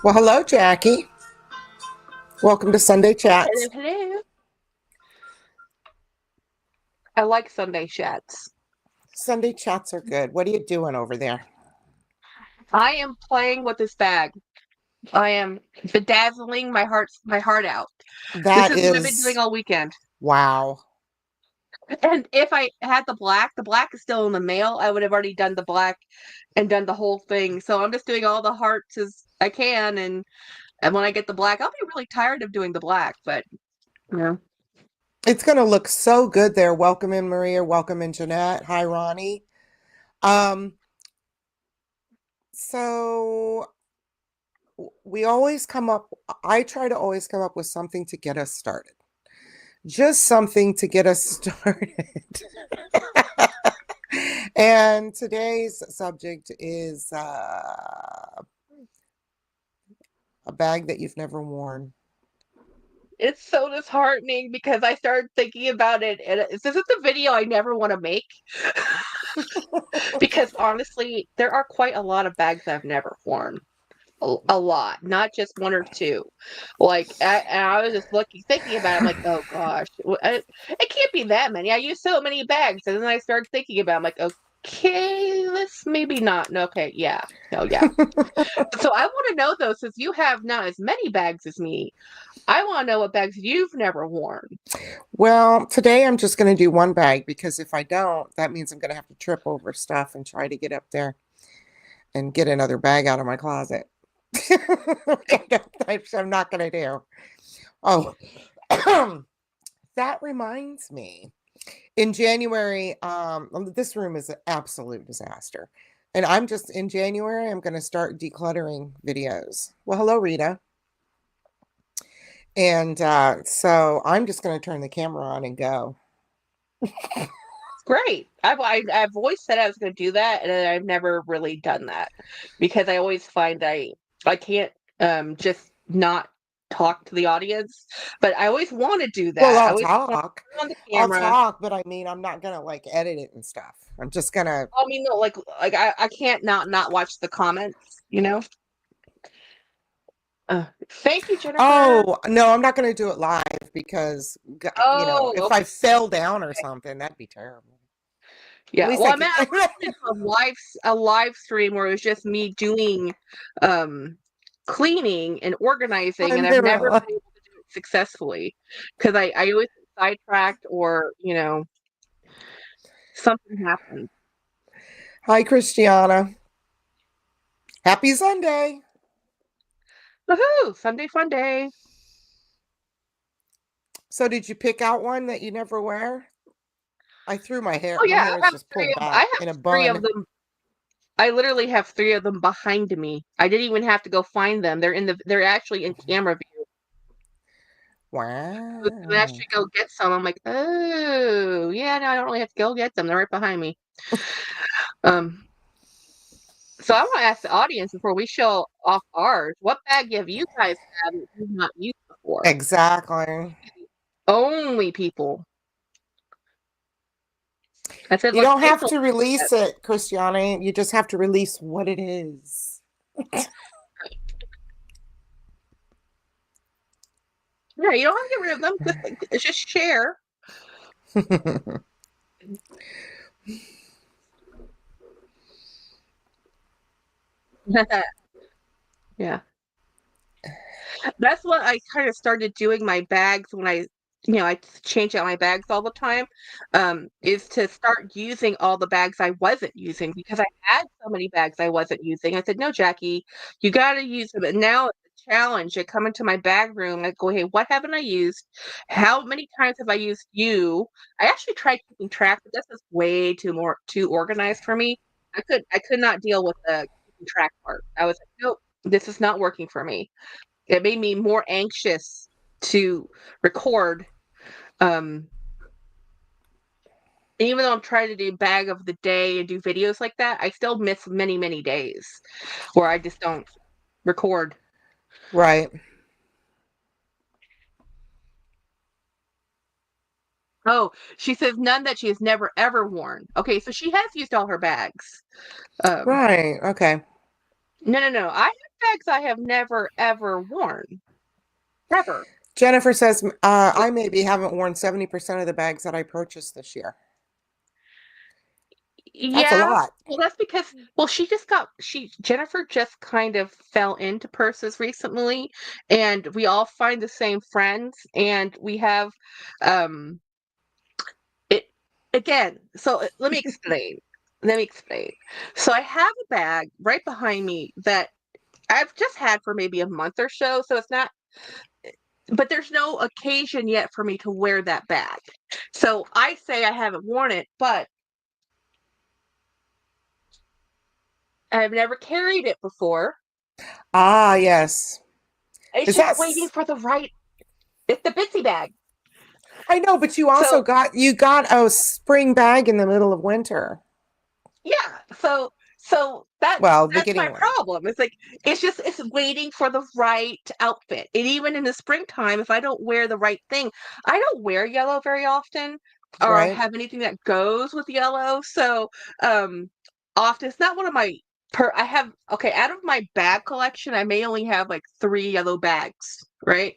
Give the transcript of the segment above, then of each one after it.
Well, hello, Jackie. Welcome to Sunday Hello, Chats. hello. I like Sunday chats. Sunday Chats are good. What are you doing over there? I am playing with this bag. I am bedazzling my heart out. This That is what I've been doing is, all weekend. wow. And if I had the black is still in the mail. I would have already done the black and done the whole thing. So I'm just doing all the hearts as I can, and when I get the black, I'll be really tired of doing the black. But yeah, It's going to look so good there. Welcome in, Maria. Welcome in, Jeanette. Hi, Ronnie. Um, so we always come up, I try to always come up with something to get us started. Just something to get us started. And today's subject is a bag that you've never worn. it's so disheartening because I started thinking about it, and this is the video I never want to make. Because honestly, there are quite a lot of bags I've never worn. A lot, not just one or two. And I was just thinking about it. I'm like, oh gosh, it can't be that many. I use so many bags, and then I started thinking about. It. I'm like, okay, let's maybe not. No, okay, yeah, no, yeah. So I want to know though, since you have not as many bags as me, I want to know what bags you've never worn. Well, today I'm just going to do one bag because if I don't, that means I'm going to have to trip over stuff and try to get up there and get another bag out of my closet. I'm not going to do. Oh, that reminds me. In January, this room is an absolute disaster. And I'm just in January, I'm going to start decluttering videos. Well, hello, Rita. And so I'm just going to turn the camera on and go. Great. I've always said I was going to do that, and I've never really done that because I always find I can't just not talk to the audience, but I always want to do Well, that. I always want to turn on the I'll camera. talk, but I mean, I'm not gonna like edit it and stuff. I'm just gonna. I mean, no, I can't not watch the comments, you know. Thank you, Jennifer. Oh no, I'm not gonna do it live because Oh, if I okay. fell down or something, that'd be terrible. At Yeah. least Well, I I can. meant I wanted to do a live stream where it was just me doing um cleaning and organizing, and I'm I've never there. been able to do it successfully because I always get sidetracked or something happens. Hi, Christiana. Happy Sunday. Woohoo! Sunday fun day. So, did you pick out one that you never wear? I threw my hair. Oh My yeah, hair is just pulled I back have in a three of bun. them. I literally have three of them behind me. I didn't even have to go find them. They're actually in camera view. And Wow. actually go get some. I'm like, oh yeah, no, I don't really have to go get them. They're right behind me. Um, so I want to ask the audience before we show off ours, what bag have you guys had that you've not used before? Exactly. Only people. I said, You let's don't take have a look to at release it, Christiane. You just have to release what it is. Yeah, you don't have to get rid of them. Just share. Yeah. That's what I kind of started doing my bags when I change out my bags all the time, is to start using all the bags I wasn't using because I had so many bags I wasn't using. I said, no, Jackie, you got to use them. And now it's a challenge. I come into my bag room, I go, hey, what haven't I used? How many times have I used you? I actually tried keeping track, but this is way too organized for me. I could not deal with the keeping track part. I was like, nope, this is not working for me. It made me more anxious to record. Um, Even though I'm trying to do bag of the day and do videos like that, I still miss many, many days where I just don't record. Right. Oh, she says none that she has never ever worn. Okay, so she has used all her bags. Um, Right. Okay. no, no, no. I have bags I have never ever worn. Ever. Jennifer says, I maybe haven't worn 70% of the bags that I purchased this year. That's a Yeah, lot. well, that's because, well, Jennifer just kind of fell into purses recently, and we all find the same friends, and we have, um, it again. So let me explain. Let me explain. So I have a bag right behind me that I've just had for maybe a month or so, so it's not, but there's no occasion yet for me to wear that bag. So I say I haven't worn it, but I've never carried it before. Ah, yes. It's Is just that waiting for the right. It's the Bitsy bag. I know, but you also So got a spring bag in the middle of winter. yeah, so Well, that's beginning my of winter, problem. It's like it's waiting for the right outfit. And even in the springtime, if I don't wear the right thing, I don't wear yellow very often or right? have anything that goes with yellow. So um often it's not one of my I have, okay, out of my bag collection, I may only have like 3 yellow bags, right?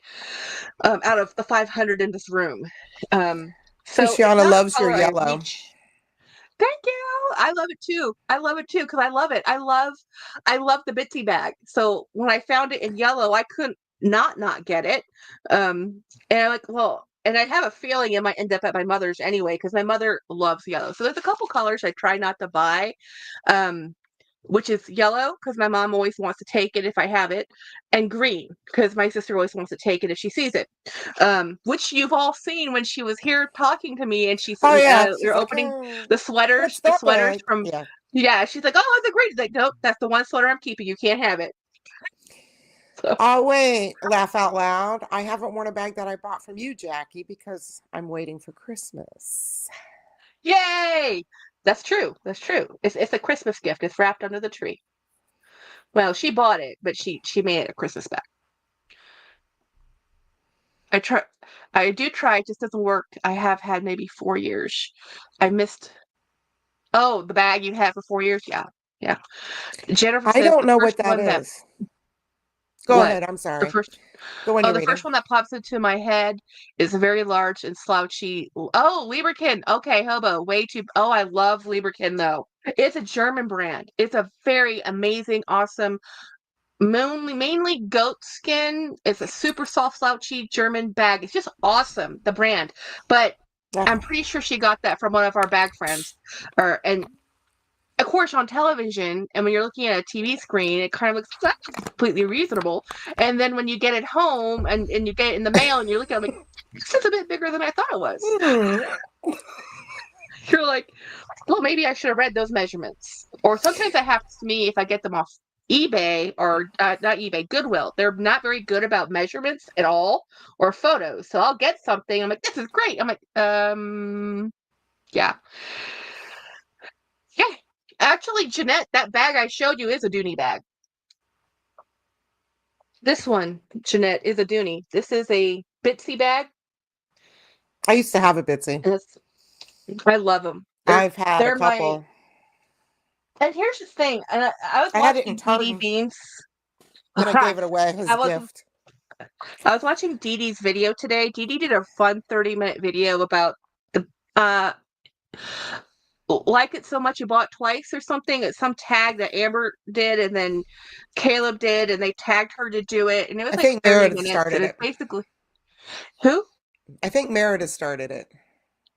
Out of the 500 in this room. So it's Christiana not a loves your color I yellow. reach. Thank you. I love it too. I love it too because I love it. I love the Bitsy bag. So when I found it in yellow, I couldn't not get it. And I'm like, well, and I have a feeling it might end up at my mother's anyway because my mother loves yellow. So there's a couple colors I try not to buy. Um, which is yellow because my mom always wants to take it if I have it, and green because my sister always wants to take it if she sees it. Which you've all seen when she was here talking to me, and Oh yeah, you're she's like, opening oh, what's the that sweaters bag? from, Yeah. yeah. She's like, oh, it's a great. Like, nope, that's the one sweater I'm keeping. You can't have it. So, Oh wait, laugh out loud. I haven't worn a bag that I bought from you, Jackie, because I'm waiting for Christmas. yay! That's true. That's true. It's a Christmas gift. It's wrapped under the tree. Well, she bought it, but she made it a Christmas bag. I try. I do try. It just doesn't work. I have had maybe 4 years. I missed. Oh, the bag you had for 4 years? Yeah. Yeah. Jennifer I says don't the know what first that one that, is. Go what? ahead. I'm The sorry. first, Go when oh, you're the first reading. one that pops into my head is a very large and slouchy. Oh, Lieberkin. Okay, hobo. Way too. Oh, I love Lieberkin though. It's a German brand. It's a very amazing, awesome, mainly goat skin. It's a super soft, slouchy German bag. It's just awesome, the brand. But I'm Ah, pretty sure she got that from one of our bag friends. Or and of course on television, and when you're looking at a TV screen, it kind of looks completely reasonable. And then when you get it home and you get it in the mail and you look at it like, this is a bit bigger than I thought it was. hmm. You're like, well, maybe I should have read those measurements. Or sometimes that happens to me if I get them off eBay or not eBay, Goodwill. They're not very good about measurements at all or photos. So I'll get something. I'm like, this is great. I'm like, yeah. Yeah. Actually, Jeanette, that bag I showed you is a Dooney bag. This one, Jeanette, is a Dooney. This is a Bitsy bag. I used to have a Bitsy. And I love them. I've had a They're my, couple. and here's the thing. And I was I had it in watching Dee Dee tartan, Beans. then I gave it away as I a was gift. I was watching Dee Dee's video today. Dee Dee did a fun 30-minute video about the uh like it so much you bought twice or something. It's some tag that Amber did and then Caleb did and they tagged her to do it and it was I like think 30 Meredith minutes started and it's it. basically who? I think Meredith started it.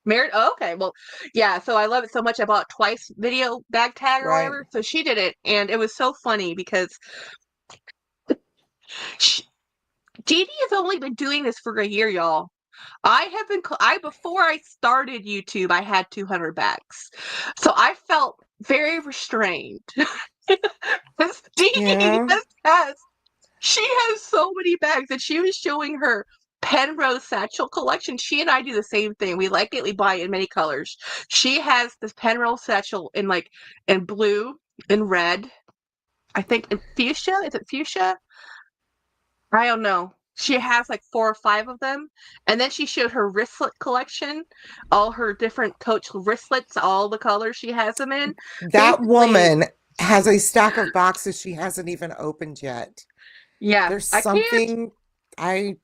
Merit. Oh, okay. Well, yeah, so I love it so much I bought twice video bag tag or Right. whatever. So she did it and it was so funny because she, Dee Dee has only been doing this for a year, y'all. I before I started YouTube, I had 200 bags. So I felt very restrained. This Dee Yeah. she has so many bags and she was showing her Penrose satchel collection. She and I do the same thing. We like it, we buy it in many colors. She has this Penrose satchel in blue, in red, I think in fuchsia. Is it fuchsia? I don't know. She has like 4 or 5 of them. And then she showed her wristlet collection, all her different Coach wristlets, all the colors she has them in. That Basically, woman has a stack of boxes she hasn't even opened yet. Yeah, There's I can't. something I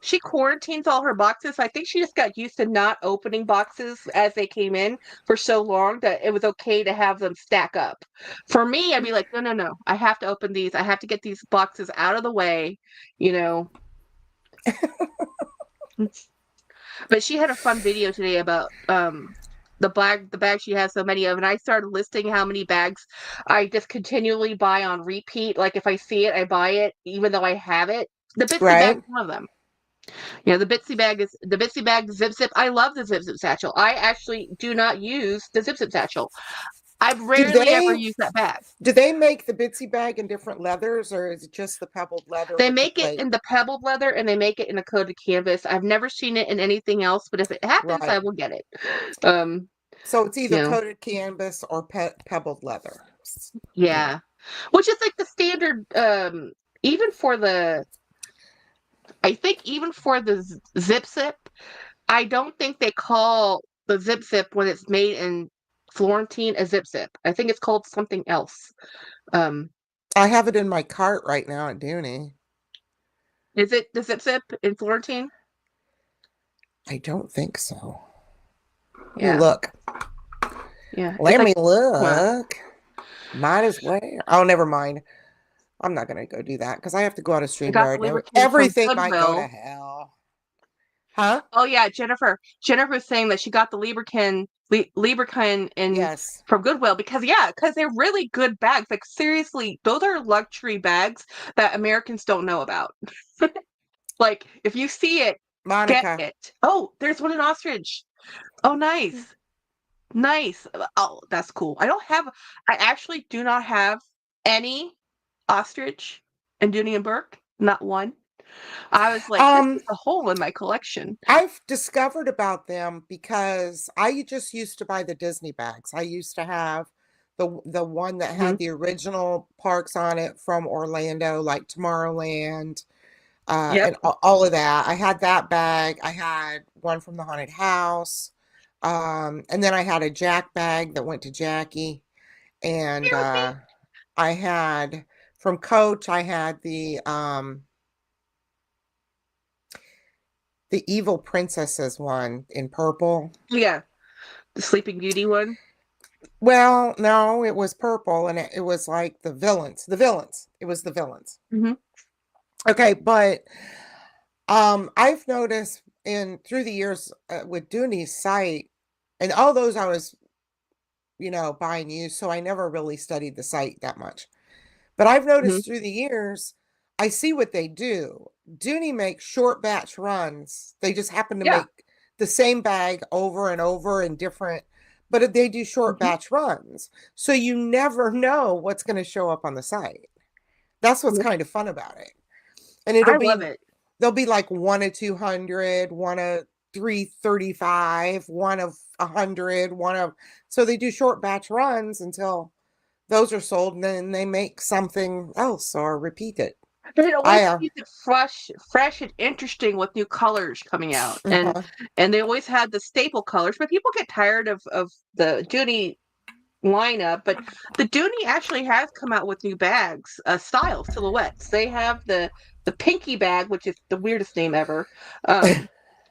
She quarantines all her boxes. I think she just got used to not opening boxes as they came in for so long that it was okay to have them stack up. For me, I'd be like, no, no, no. I have to open these. I have to get these boxes out of the way, you know. But she had a fun video today about the bag she has so many of, and I started listing how many bags I just continually buy on repeat. Like if I see it, I buy it, even though I have it. The Bitsy bag right? is one of them. You know, the Bitsy bag is the Bitsy bag, the Zip Zip. I love the Zip Zip satchel. I actually do not use the Zip Zip satchel. I've Do rarely ever they used that bag. do they make the Bitsy bag in different leathers, or is it just the pebbled leather They with the make it plate? in the pebbled leather and they make it in a coated canvas. I've never seen it in anything else, but if it happens, I Right. will get it. Um, So it's you either know, coated canvas or pebbled leather. Yeah. yeah. Which is like the standard even for the I think even for the Zip Zip, I don't think they call the Zip Zip when it's made in Florentine a Zip Zip. I think it's called something else. Um, I have it in my cart right now at Dooney. is it the Zip Zip in Florentine? I don't think so. Let me Yeah, look. yeah. It's Let like, me well, look. Might as well. Oh, never mind. I'm not gonna go do that because I have to go out of I got the StreamYard now. lubricant from Everything might go to Goodwill. hell. Huh? Oh yeah, Jennifer. Jennifer's saying that she got the Lieberkin in Yes. from Goodwill because they're really good bags. Like seriously, those are luxury bags that Americans don't know about. Like if you see it, get Monica. it. Oh, there's one in ostrich. Oh, nice. Nice. Oh, that's cool. I actually do not have any ostrich and Dooney and Burke. Not one. I was like, this is Um, a hole in my collection. I've discovered about them because I just used to buy the Disney bags. I used to have the one that Hmm. had the original parks on it from Orlando, like Tomorrowland, Yep. and all of that. I had that bag. I had one from the haunted house. And then I had a Jack bag that went to Jackie. And Here with me. I had from Coach, I had the Evil Princesses one in purple. Yeah, the Sleeping Beauty one. Well, no, it was purple and it was like the villains. The villains. It was the villains. Hmm. Okay, but I've noticed in through the years with Dooney's site and all those I was, buying used, so I never really studied the site that much. But I've Hmm. noticed through the years, I see what they do. Dooney makes short batch runs. They just happen to Yeah. make the same bag over and over in different, but they do short Hmm. batch runs. So you never know what's going to show up on the site. That's what's Yep. kind of fun about it. And I love it. they'll be like one of 200, one of 335, one of 100, so they do short batch runs until those are sold and then they make something else or repeat it. And it always I keeps it fresh and interesting with new colors coming out. And uh and they always had the staple colors, but people get tired of the Dooney lineup. But the Dooney actually has come out with new bags, style silhouettes. They have the Pinky bag, which is the weirdest name ever.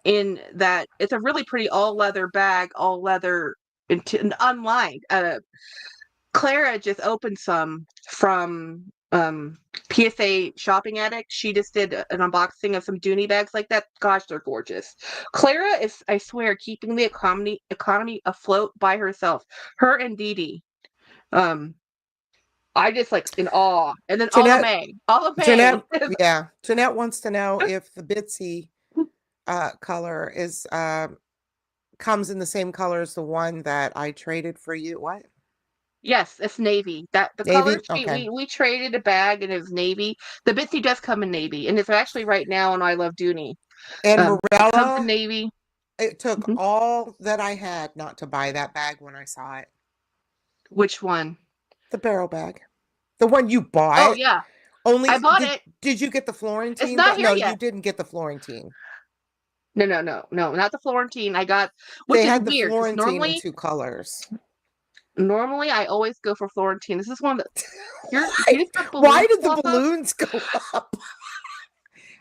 In that it's a really pretty all leather bag, all leather and unlined. Clara just opened some from PSA Shopping Addict. She just did an unboxing of some Dooney bags like that. Gosh, they're gorgeous. Clara is, I swear, keeping the economy afloat by herself. Her and Dee Dee. Um, I just like in awe. And then Jeanette Alla May. Jeanette yeah, Jeanette wants to know if the Bitsy color is comes in the same color as the one that I traded for you. What? Yes, it's navy. That the color Navy? she Okay. we traded a bag and it was navy. The Bitsy does come in navy, and it's actually right now on I Love Dooney. And It comes in Morella, navy. it took Mhm. all that I had not to buy that bag when I saw it. Which one? The barrel bag. The one you Oh bought. yeah, I Only bought it. did you get the It's Florentine? not here No, you yet. didn't get the Florentine. No, not the Florentine. I got, They which is had the weird because Florentine in normally, two colors. Normally, I always go for Florentine. This is one that you just put Why balloons did the pop up. balloons go up?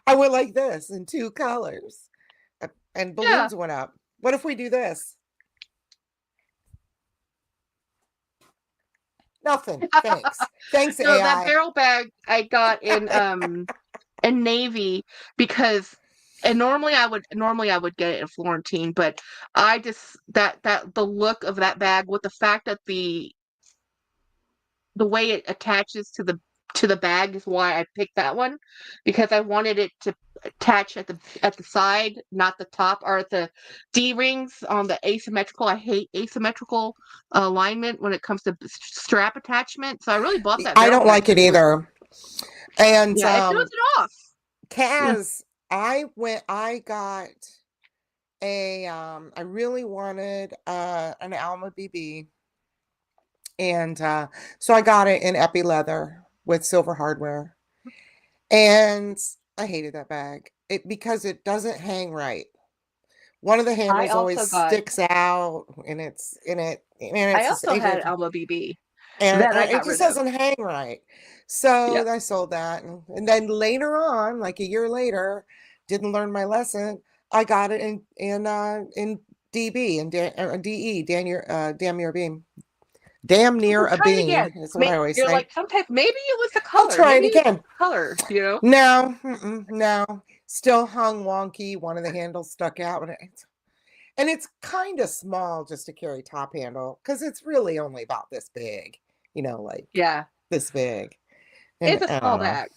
I went like this in 2 colors, and Yeah. balloons went up. What if we do this? Nothing. Thanks. Thanks, No, that AI. barrel bag I got in navy because and normally I would get it in Florentine, but I just that the look of that bag with the fact that the way it attaches to the bag is why I picked that one because I wanted it to attach at the side, not the top or at the D rings on the asymmetrical. I hate asymmetrical alignment when it comes to strap attachment. So I really bought that I barrel don't bag like it because it was either. And yeah, it shows it off. Yeah. Kaz, I got I really wanted an Alma BB, and so I got it in epi leather with silver hardware. And I hated that bag. Because it doesn't hang right. One of the I handles always also got sticks out, and I it's just also had Alma BB and that I it got just rid of. doesn't hang right. Yeah. So I sold that, and then later on, like a year later, didn't learn my lesson. I got it in DB and DE, damn near a beam, damn near Well, a try it beam again. is what I always You're say. like sometimes maybe it was the I'll color. try it Maybe it's again. the color, you know? No, no, still hung wonky. One of the handles stuck out, and it's kind of small just to carry top handle because it's really only about this big, like Yeah. this big. And It's a I small don't know. bag.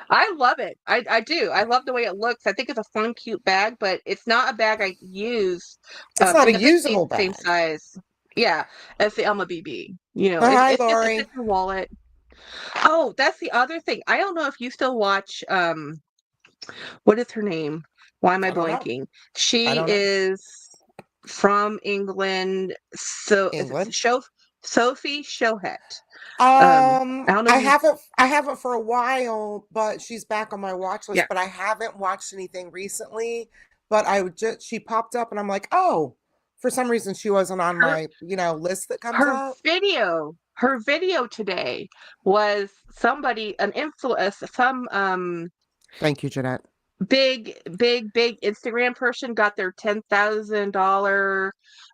I love it. I do. I love the way it looks. I think it's a fun, cute bag, but it's not a bag I use. It's not a And the fifteen usable is the same bag. size. Yeah, as the Elma BB. You know, Hi, it Lori. fits your wallet. Oh, that's the other thing. I don't know if you still watch what is her name? Why am I I don't know. blanking? I She don't know. is from England. So is it England. Sophie Shohet? I don't know if you I haven't for a while, but she's back on my watch list, yeah. but I haven't watched anything recently. But she popped up and I'm like, oh, for some reason she wasn't on Her my, list that comes her up. video today was somebody an influencer some Thank you, Jeanette. big Instagram person got their $10,000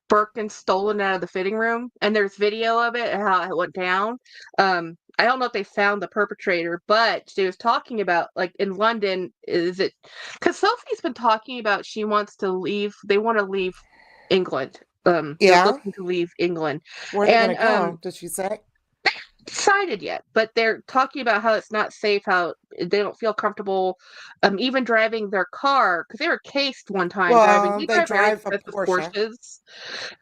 Birkin stolen out of the fitting room, and there's video of it and how it went down. I don't know if they found the perpetrator, but she was talking about like in London, is it because Sophie's been talking about she wants to leave, they want to leave England. They're Yeah. looking to leave England. Where are they And gonna go? Did she say? decided yet, but they're talking about how it's not safe, how they don't feel comfortable, even driving their car because they were cased one time driving. Well, They they drive very drive a expensive Porsche. Porsches,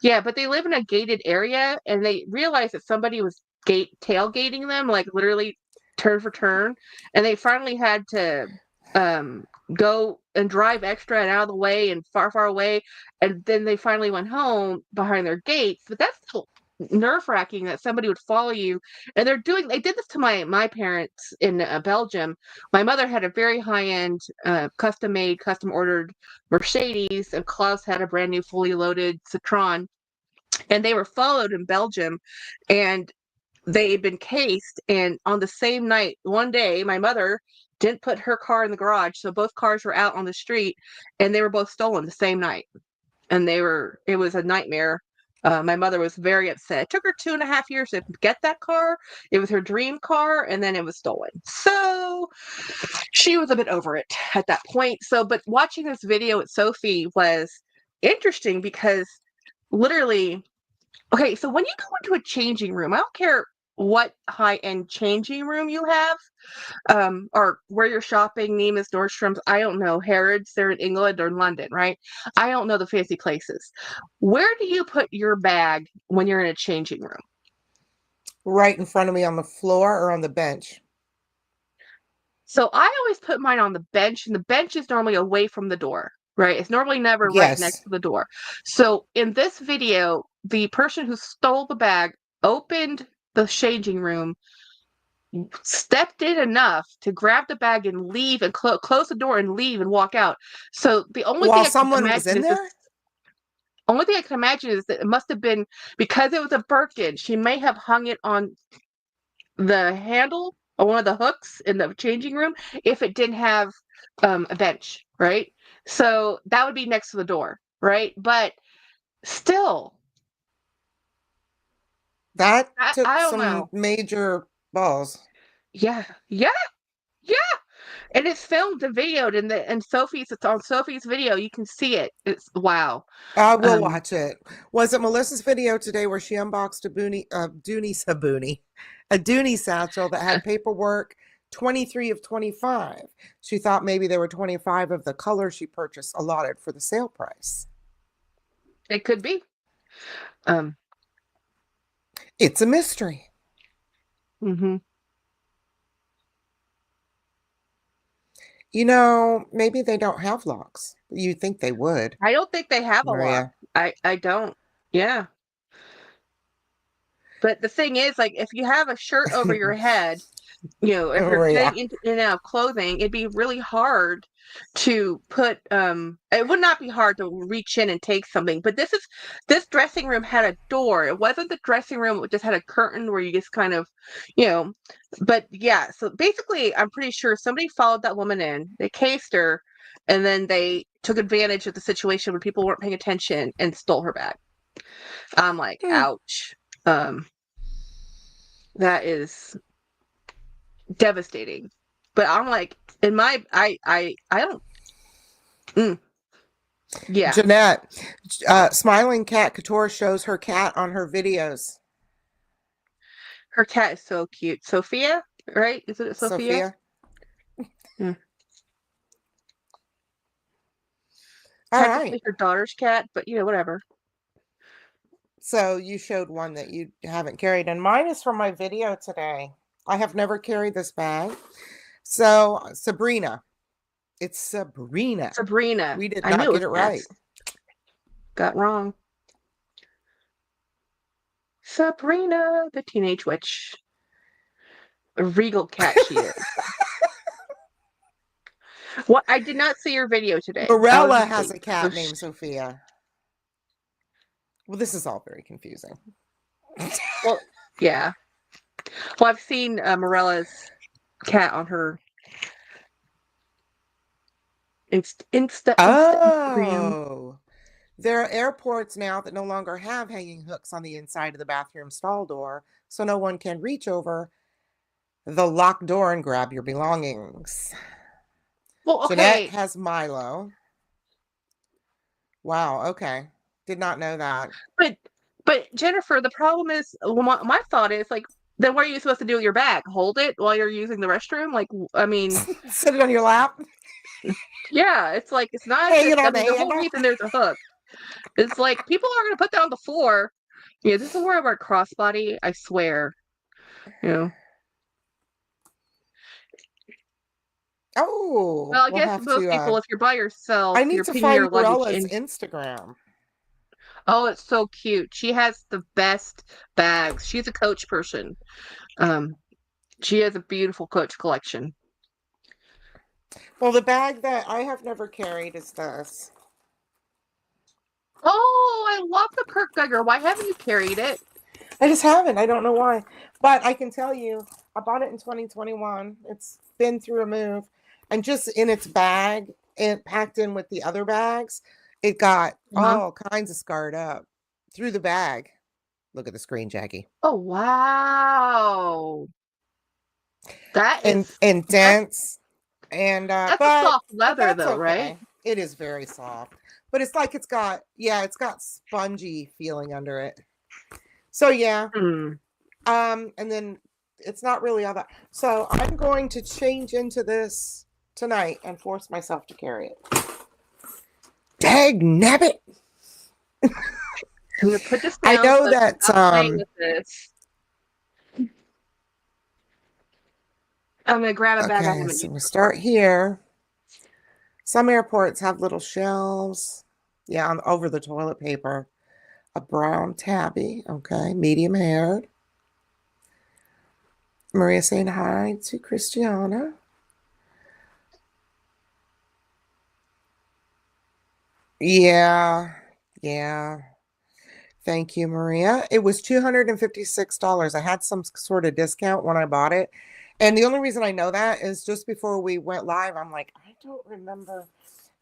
yeah, but they live in a gated area, and they realized that somebody was tailgating them, like literally turn for turn, and they finally had to um go and drive extra and out of the way and far away, and then they finally went home behind their gates. But that's still nerve-wracking that somebody would follow you, and they did this to my parents in Belgium. My mother had a very high-end custom made, custom ordered Mercedes, and Klaus had a brand new fully loaded Citroen, and they were followed in Belgium, and they had been cased. And on the same night, one day, my mother didn't put her car in the garage, so both cars were out on the street, and they were both stolen the same night. And it was a nightmare. My mother was very upset. It took her 2.5 years to get that car. It was her dream car, and then it was stolen. So she was a bit over it at that point. So, but watching this video with Sophie was interesting because literally, okay, so when you go into a changing room, I don't care what high-end changing room you have, or where you're shopping, Neiman's, Nordstrom's, I don't know, Harrods, they're in England or in London, right? I don't know the fancy places. Where do you put your bag when you're in a changing room? Right in front of me on the floor or on the bench. So I always put mine on the bench, and the bench is normally away from the door, right? It's normally never right next Yes. to the door. So in this video, the person who stole the bag opened the changing room, stepped in enough to grab the bag and leave and close the door and leave and walk out. So the only thing While I can someone was imagine in is this. there? Only thing I can imagine is that it must have been because it was a Birkin. She may have hung it on the handle or one of the hooks in the changing room if it didn't have a bench, right? So that would be next to the door, right? But still, That I took don't some know. major balls. Yeah, yeah, yeah. And it's filmed and videoed, and it's on Sophie's video. You can see it. It's wow. I will Um, watch it. Was it Melissa's video today where she unboxed a a Dooney satchel that had paperwork 23 of 25? She thought maybe there were 25 of the color she purchased allotted for the sale price. it could be. Um, It's a mystery. hmm You know, maybe they don't have locks. You think they would, I don't think they have a lock. Maria. I don't. Yeah. But the thing is, like, if you have a shirt over your head, if you're Maria. getting in and out of clothing, it'd be really hard to put it would not be hard to reach in and take something. But this dressing room had a door. It wasn't the dressing room, it just had a curtain where you just kind of, you know, but yeah, so basically I'm pretty sure somebody followed that woman in, they cased her, and then they took advantage of the situation when people weren't paying attention and stole her bag. I'm like, Hmm. ouch. Um, that is devastating. But I'm like, in my, I don't. Mm, yeah, Jeanette, Smiling Cat Couture shows her cat on her videos. her cat is so cute. Sophia, right? Is it Sophia? Sophia. Mm. All right. Technically her daughter's cat, but whatever. So you showed one that you haven't carried, and mine is from my video today. I have never carried this bag. So Sabrina, it's Sabrina. Sabrina. We did I knew not it get was it an right. S. Got wrong. Sabrina, the teenage witch. A regal cat she is. What? I did not see your video today. I was Morella has asleep. a cat named Sophia. Well, this is all very confusing. Well, yeah. Well, I've seen Morella's cat on her Instagram. Oh, there are airports now that no longer have hanging hooks on the inside of the bathroom stall door, so no one can reach over the locked door and grab your belongings. Well, Jeanette okay, has Milo. Wow, okay. Did not know that. but Jennifer, the problem is, well, my thought is like, then what are you supposed to do with your bag? Hold it while you're using the restroom? Like, I mean, Sit it on your lap. yeah, it's like it's not as Hang if it I on the mean the whole handle. reason there's a hook. It's like people are gonna put that on the floor. Yeah, this is where I wear crossbody. I swear. You know. Oh, Well, I we'll guess have most to people, if you're by yourself, I need you're to picking find your luggage Morella's in. Instagram. Oh, it's so cute. She has the best bags. She's a Coach person. Um, she has a beautiful Coach collection. Well, the bag that I have never carried is this. Oh, I love the Kirk Geiger. Why haven't you carried it? I just haven't. I don't know why. But I can tell you, I bought it in 2021. It's been through a move. And just in its bag, it packed in with the other bags, it got Uh-huh. all kinds of scarred up through the bag. Look at the screen, Jackie. Oh, wow. That And is that's dense. And that's a but soft leather that's though, right? okay. It is very soft. But it's like it's got spongy feeling under it. So yeah. Hmm. And then it's not really all that. So I'm going to change into this tonight and force myself to carry it. Dag nabbit. I'm gonna put this I down know so that stop playing with this. I'm gonna grab a bag I okay, haven't so used we'll before. start here. Some airports have little shelves. Yeah, over the toilet paper. A brown tabby, okay, medium haired. Maria saying hi to Christiana. Yeah, Yeah. Thank you, Maria. It was $256. I had some sort of discount when I bought it. And the only reason I know that is just before we went live, I'm like, I don't remember.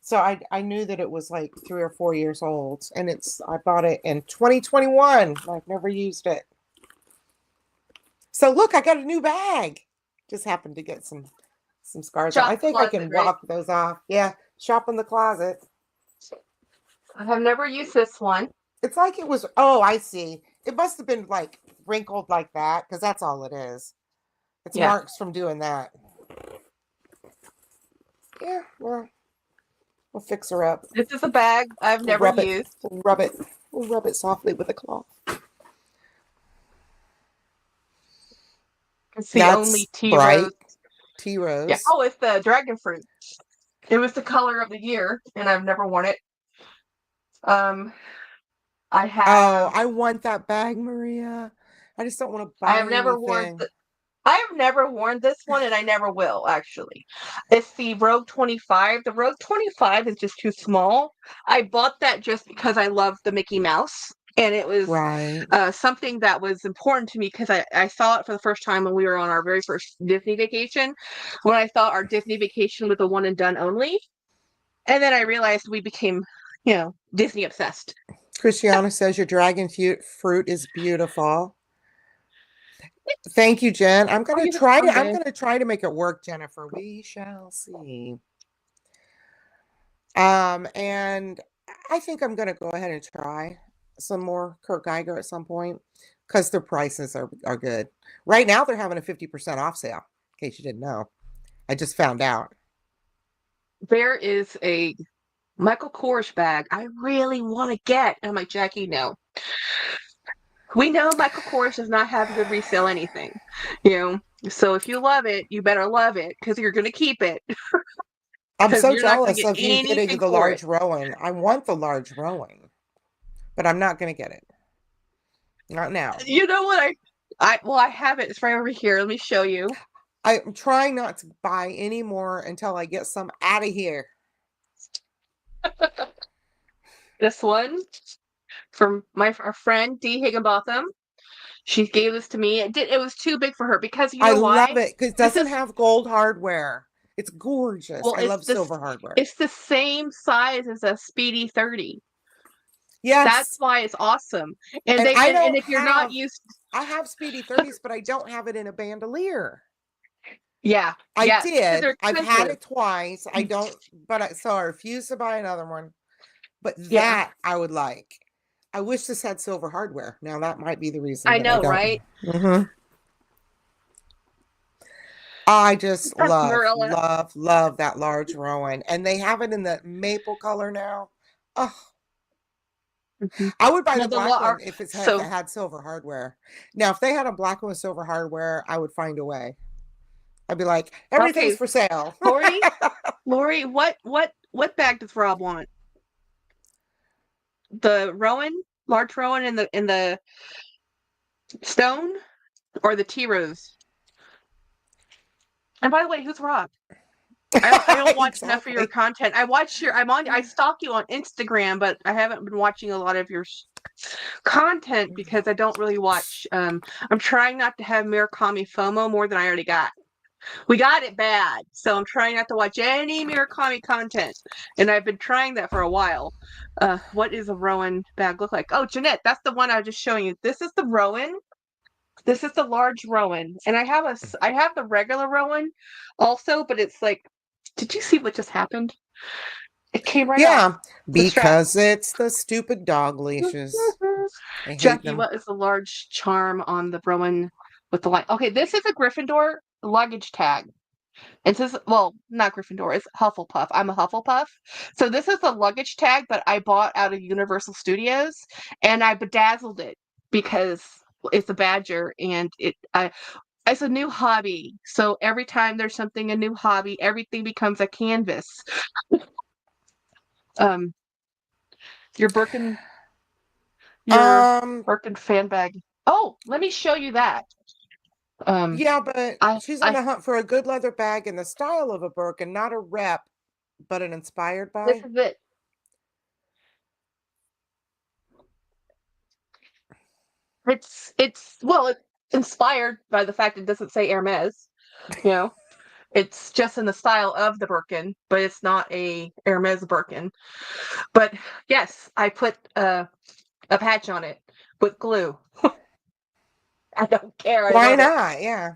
So I knew that it was like 3 or 4 years old. And I bought it in 2021. I've never used it. So look, I got a new bag. Just happened to get some scars on. I Shop think I closet, can right? walk those off. Yeah, shop in the closet. I have never used this one. It's like it was, oh, I see. It must have been like wrinkled like that because that's all it is. It's Yeah. marks from doing that. Yeah, well, we'll fix her up. This is a bag I've We'll never rub it. used. We'll rub it. We'll rub it softly with a cloth. It's the only That's tea rose. bright. Tea Yeah. rose. Oh, it's the dragon fruit. It was the color of the year, and I've never worn it. Um, I Oh, have I want that bag, Maria. I just don't want to I buy have never worn anything. I have never worn this one, and I never will, actually. It's the Rogue 25. The Rogue 25 is just too small. I bought that just because I love the Mickey Mouse, and it was Right. something that was important to me because I saw it for the first time when we were on our very first Disney vacation, when I thought our Disney vacation was a one and done only. And then I realized we became, Disney obsessed. Christiana says your dragon fruit is beautiful. Thank you, Jen. I'm I'll gonna use it try to I'm someday. gonna try to make it work, Jennifer. We shall see. And I think I'm gonna go ahead and try some more Kurt Geiger at some point because their prices are good. Right now they're having a 50% off sale, in case you didn't know. I just found out. There is a Michael Kors bag I really want to get. And I'm like, Jackie, no. We know Michael Kors does not have good resale anything, So if you love it, you better love it because you're going to keep it I'm because so you're not going to jealous get of you getting anything the for it. large Rowan. I want the large Rowan, but I'm not gonna get it. Not now. You know what? I have it. It's right over here. Let me show you. I'm trying not to buy any more until I get some out of here. This one from our friend Dee Higginbotham. She gave this to me. It was too big for her because you I know love why? it because it This doesn't is have gold hardware. It's gorgeous. well, I love silver hardware. it's the same size as a Speedy 30. That's Yes. why it's awesome. And And they I and don't if you're not have, used, I have Speedy 30s, but I don't have it in a bandolier. yeah, I yeah, because did. they're I've had expensive. it twice. I don't, so I refuse to buy another one. But Yeah, that I would like. I wish this had silver hardware. Now that might be the reason I that I know, don't. right? I just That's love, Marilla. love, love that large Rowan. And they have it in the maple color now. Oh, Mhm. I would buy Well, the black one if it so had silver hardware. Now, if they had a black one with silver hardware, I would find a way. I'd be like, everything's okay, for sale. Lori, what bag does Rob want? The Rowan, large Rowan in the stone, or the tea rose? And by the way, who's Rob? I don't watch enough of your Exactly. content. I stalk you on Instagram, but I haven't been watching a lot of your content because I don't really watch. I'm trying not to have Murakami FOMO more than I already got. We got it bad, so I'm trying not to watch any Murakami content, and I've been trying that for a while. What does a Rowan bag look like? Oh, Jeanette, that's the one I was just showing you. This is the Rowan. This is the large Rowan, and I have the regular Rowan also, but it's like, did you see what just happened? It came right off Yeah, the strap. because it's the stupid dog leashes. I hate Jackie, them. what is the large charm on the Rowan with the light? Okay, this is a Gryffindor luggage tag. It says, well, not Gryffindor, it's Hufflepuff. I'm a Hufflepuff. So this is a luggage tag that I bought out of Universal Studios, and I bedazzled it because it's a badger, and it's a new hobby. So every time there's a new hobby, everything becomes a canvas. Um, your Birkin, your Um, Birkin fan bag. Oh, let me show you that. Um, yeah, but I, she's on I, the hunt for a good leather bag in the style of a Birkin, not a rep, but an inspired this by. is it. It's well, it's inspired by the fact it doesn't say Hermes, you know. It's just in the style of the Birkin, but it's not a Hermes Birkin. But yes, I put a patch on it with glue. I don't care. I Why love it. not? Yeah.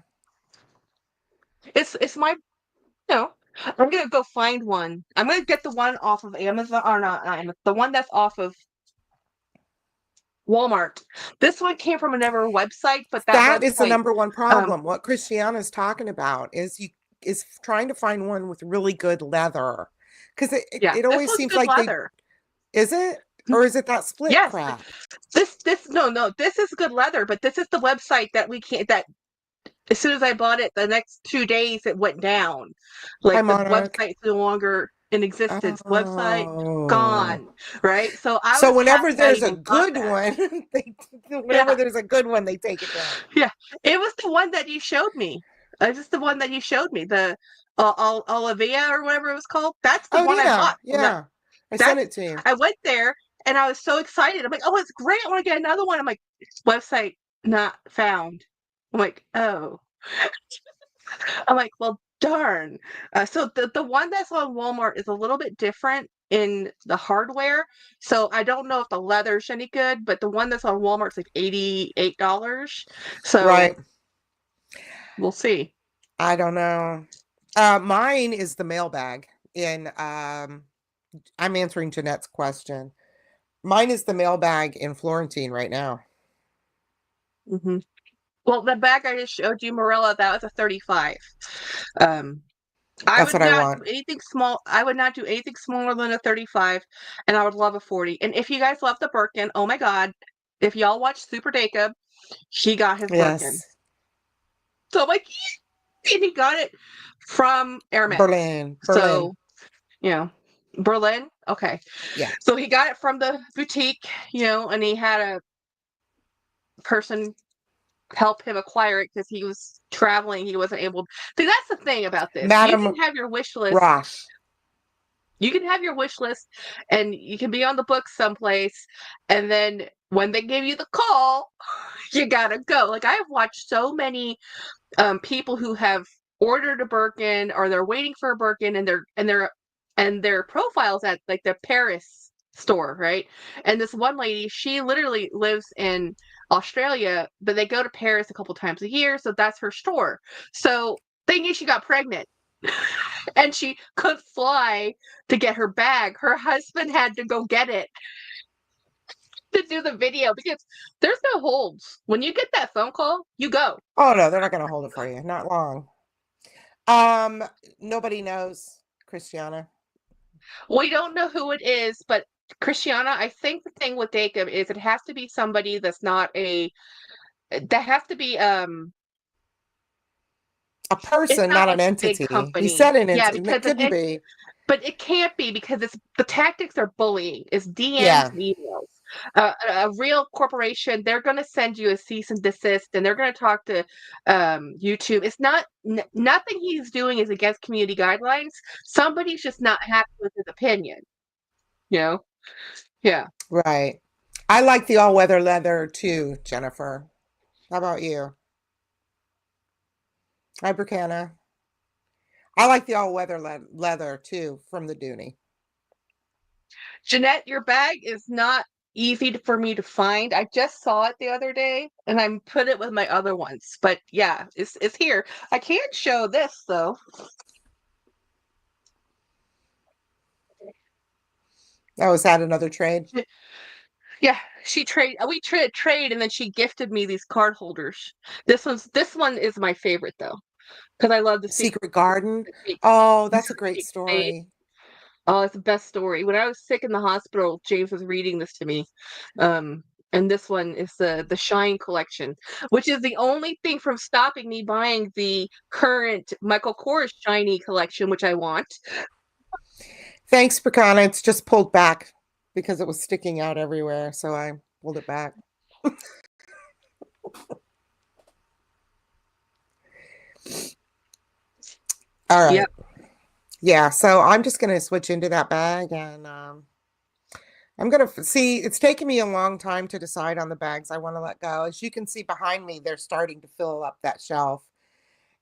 It's my, you know, I'm gonna go find one. I'm gonna get the one off of Amazon or not Amazon, the one that's off of Walmart. This one came from another website, but that That is the website, number one um, problem. What Christiana's talking about is trying to find one with really good leather. Because yeah, it this always one's seems good like they leather. is it? Or is it that split Yes, crap? this no, this is good leather, but this is the website that we can't that as soon as I bought it, the next 2 days it went down. Hi, Like the Monarch. website's no longer in existence. Website Oh. gone. Right? So I So was whenever happy I there's a even got good that. one, whenever Yeah. there's a good one, they take it down. Yeah. It was the one that you showed me. Just the one that you showed me. The Olivia or whatever it was called. That's the Oh one I yeah, bought. yeah. I sent That's it to you. I went there and I was so excited. I'm like, oh, it's great. I want to get another one. I'm like, website not found. I'm like, oh. I'm like, well, darn. So the one that's on Walmart is a little bit different in the hardware. So I don't know if the leather's any good, but the one that's on Walmart's like $88. So Right. we'll see. I don't know. Mine is the mailbag in I'm answering Jeanette's question. Mine is the mailbag in Florentine right now. Hmm. Well, the bag I just showed you, Marilla, that was a 35. Um, I That's would what I not want. do anything small. I would not do anything smaller than a 35, and I would love a 40. And if you guys love the Birkin, oh my God, if y'all watch Super Jacob, he got his Birkin. Yes. So I'm like, and he got it from Hermes. Berlin. Berlin. So, you know, Berlin. Okay. Yeah. So he got it from the boutique, and he had a person help him acquire it because he was traveling. He wasn't able. See, that's the thing about this. You can Madame have your wish list. Roche. You can have your wish list and you can be on the book someplace. And then when they give you the call, you gotta go. Like I have watched so many people who have ordered a Birkin or they're waiting for a Birkin and their profiles at like the Paris store, right? And this one lady, she literally lives in Australia, but they go to Paris a couple times a year, so that's her store. So thing is she got pregnant and she could fly to get her bag. Her husband had to go get it to do the video because there's no holds. When you get that phone call, you go. Oh no, they're not gonna hold it for you. Not long. Um, Nobody knows, Christiana. We don't know who it is, but Christiana, I think the thing with Jacob is it has to be somebody that's not a that has to be A it's person, not not an like a big entity. He company. said an Yeah, entity. because It couldn't be. but it can't be because it's the tactics are bullying. It's DMs Yeah, and emails. A real corporation, they're going to send you a cease and desist, and they're going to talk to YouTube. It's not nothing he's doing is against community guidelines. Somebody's just not happy with his opinion. You know? Yeah. right. I like the all-weather leather too, Jennifer. How about you? Hi, Bricanna. I like the all-weather leather too from the Dooney. Jeanette, your bag is not easy for me to find. I just saw it the other day and I put it with my other ones. But yeah, it's here. I can't show this though. Oh, is that another trade? Yeah, we trade and then she gifted me these card holders. This one is my favorite though because I love the secret Secret Garden. that Kate Oh, that's a great made. story. Oh, it's the best story. When I was sick in the hospital, James was reading this to me. Um, and this one is the Shine collection, which is the only thing from stopping me buying the current Michael Kors Shiny collection, which I want. Thanks, Bricanna. It's just pulled back because it was sticking out everywhere, so I pulled it back. All right. Yep. Yeah, so I'm just gonna switch into that bag and I'm gonna see. It's taken me a long time to decide on the bags I want to let go. As you can see behind me, they're starting to fill up that shelf.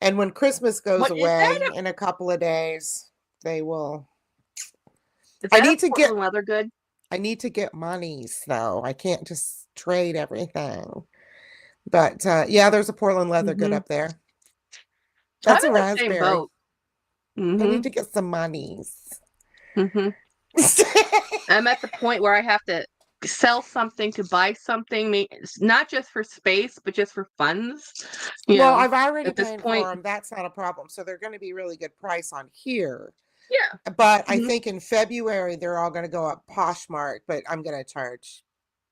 And when Christmas goes What is that? away in a couple of days, they will. Is I that a need to get. Portland leather good? I need to get monies though. I can't just trade everything. But yeah, there's a Portland leather good Mm-hmm. up there. I'm That's a in the same raspberry. boat. I need Mm-hmm. to get some monies. Mm-hmm. I'm at the point where I have to sell something to buy something, not just for space, but just for funds. You Well, know, I've already at this paid point, for them. That's not a problem. So they're going to be really good price on here. yeah. But I Mm-hmm. think in February they're all going to go up Poshmark, but I'm going to charge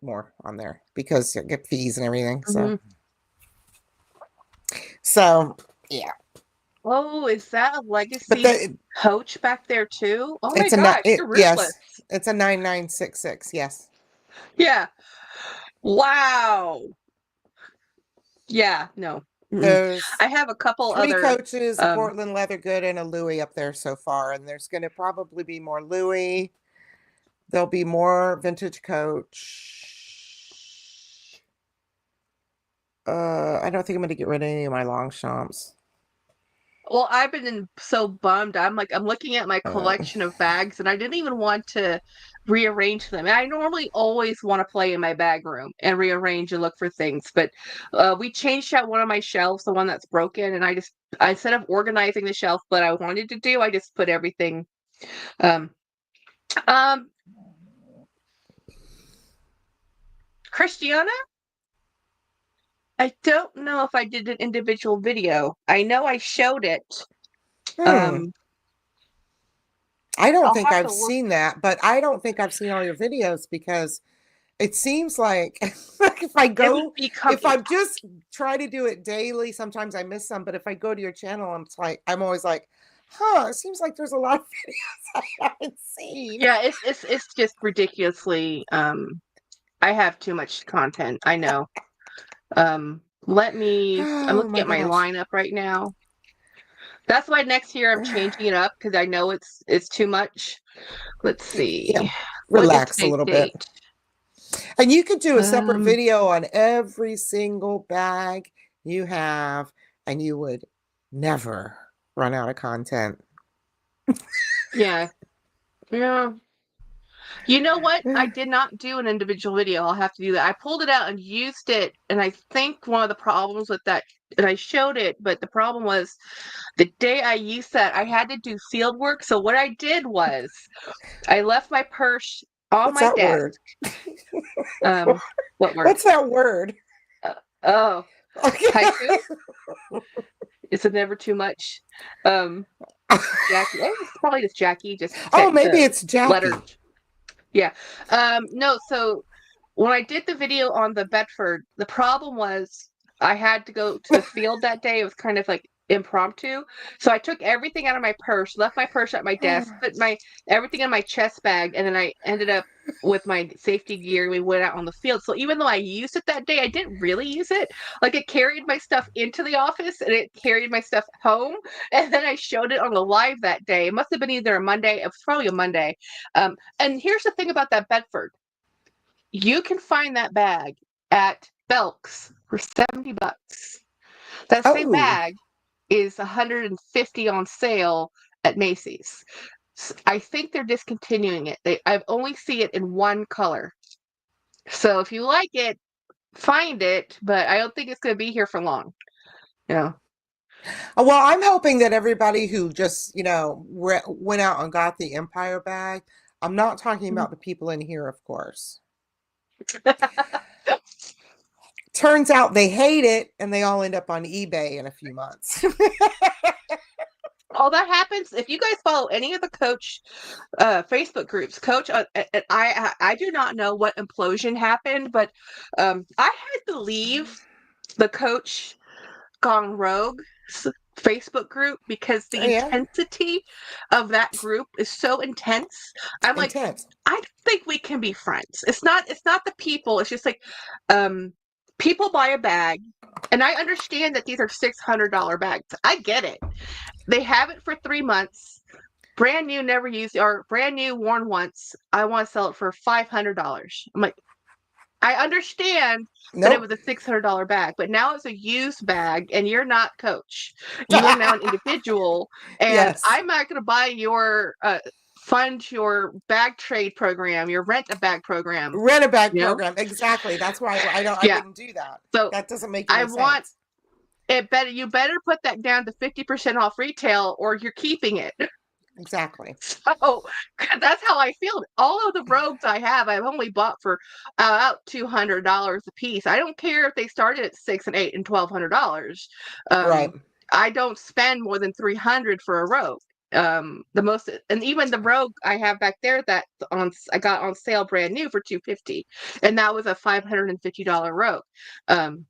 more on there because you get fees and everything. Mm-hmm. So yeah. Oh, is that a But legacy the, coach back there too? Oh my it's a ni- gosh, it, you're ruthless. yes, it's a 9966. Yes. Yeah. Wow. Yeah. No. Mm-mm. There's I have a couple three other. coaches, a Um. Portland Leather Good, and a Louis up there so far, and there's going to probably be more Louis. There'll be more vintage coach. I don't think I'm going to get rid of any of my Longchamps. Well, I've been so bummed. I'm looking at my Uh, collection of bags, and I didn't even want to rearrange them. And I normally always want to play in my bag room and rearrange and look for things. But we changed out one of my shelves, the one that's broken, and instead of organizing the shelf, what I wanted to do, I just put everything. Um, um, Christiana, I don't know if I did an individual video. I know I showed it. hmm. Um, I don't I'll think have I've to look. seen that, but I don't think I've seen all your videos because it seems like like It would become. if I just try to do it daily, sometimes I miss some, but if I go to your channel, I'm always like, huh, it seems like there's a lot of videos I haven't seen. Yeah, it's just ridiculously. I have too much content. I know. Let me. I'm Oh looking my at my gosh. lineup right now. That's why next year I'm changing it up because I know it's too much. Let's Yeah, see. What is relax a today's little bit. date? And you could do a separate Um. video on every single bag you have, and you would never run out of content. Yeah. Yeah. You know what? I did not do an individual video. I'll have to do that. I pulled it out and used it, and I think one of the problems with that, and I showed it, but the problem was the day I used that, I had to do field work. So what I did was I left my purse on What's my that desk. word? Um, what word? What's that word? Oh, Okay. haiku. Is it never too much? Um, Jackie. Oh, it's probably just Jackie. Just Oh, maybe the it's Jackie. letter. Yeah. No, so when I did the video on the Bedford, the problem was I had to go to the field that day. It was kind of like impromptu. So I took everything out of my purse, left my purse at my desk, put my everything in my chest bag, and then I ended up with my safety gear. We went out on the field. So even though I used it that day, I didn't really use it. Like it carried my stuff into the office and it carried my stuff home. And then I showed it on the live that day. It must have been either a Monday. It was probably a Monday. And here's the thing about that Bedford. You can find that bag at Belk's for $70. That same Oh, bag is $150 on sale at Macy's. I think they're discontinuing it. I've only see it in one color. So if you like it, find it, but I don't think it's going to be here for long. Yeah. well, I'm hoping that everybody who just, went out and got the Empire bag, I'm not talking about the people in here, of course. Turns out they hate it and they all end up on eBay in a few months. All that happens if you guys follow any of the coach Facebook groups. Coach, I do not know what implosion happened, but I had to leave the Coach Gone Rogue Facebook group because the Oh, yeah, intensity of that group is so intense. I'm like, intense. I don't think we can be friends. It's not the people. It's just like people buy a bag, and I understand that these are $600 bags. I get it. They have it for 3 months. brand new, never used, or brand new, worn once. I want to sell it for $500. I'm like, I understand that it Nope. was a $600 bag, but now it's a used bag and you're not Coach. You are now an individual, and Yes. I'm not going to buy your fund your bag trade program, your rent a bag program, Rent a bag you know? program. Exactly. That's why I Yeah. wouldn't do that. So That doesn't make I any want sense. it better. You better put that down to 50% off retail, or you're keeping it. Exactly. So that's how I feel. All of the robes I have, I've only bought for about $200 a piece. I don't care if they started at $600 and $800 and $1,200. Right. I don't spend more than $300 for a robe. The most, and even the robe I have back there that I got on sale brand new for $250, and that was a $550 robe. I'm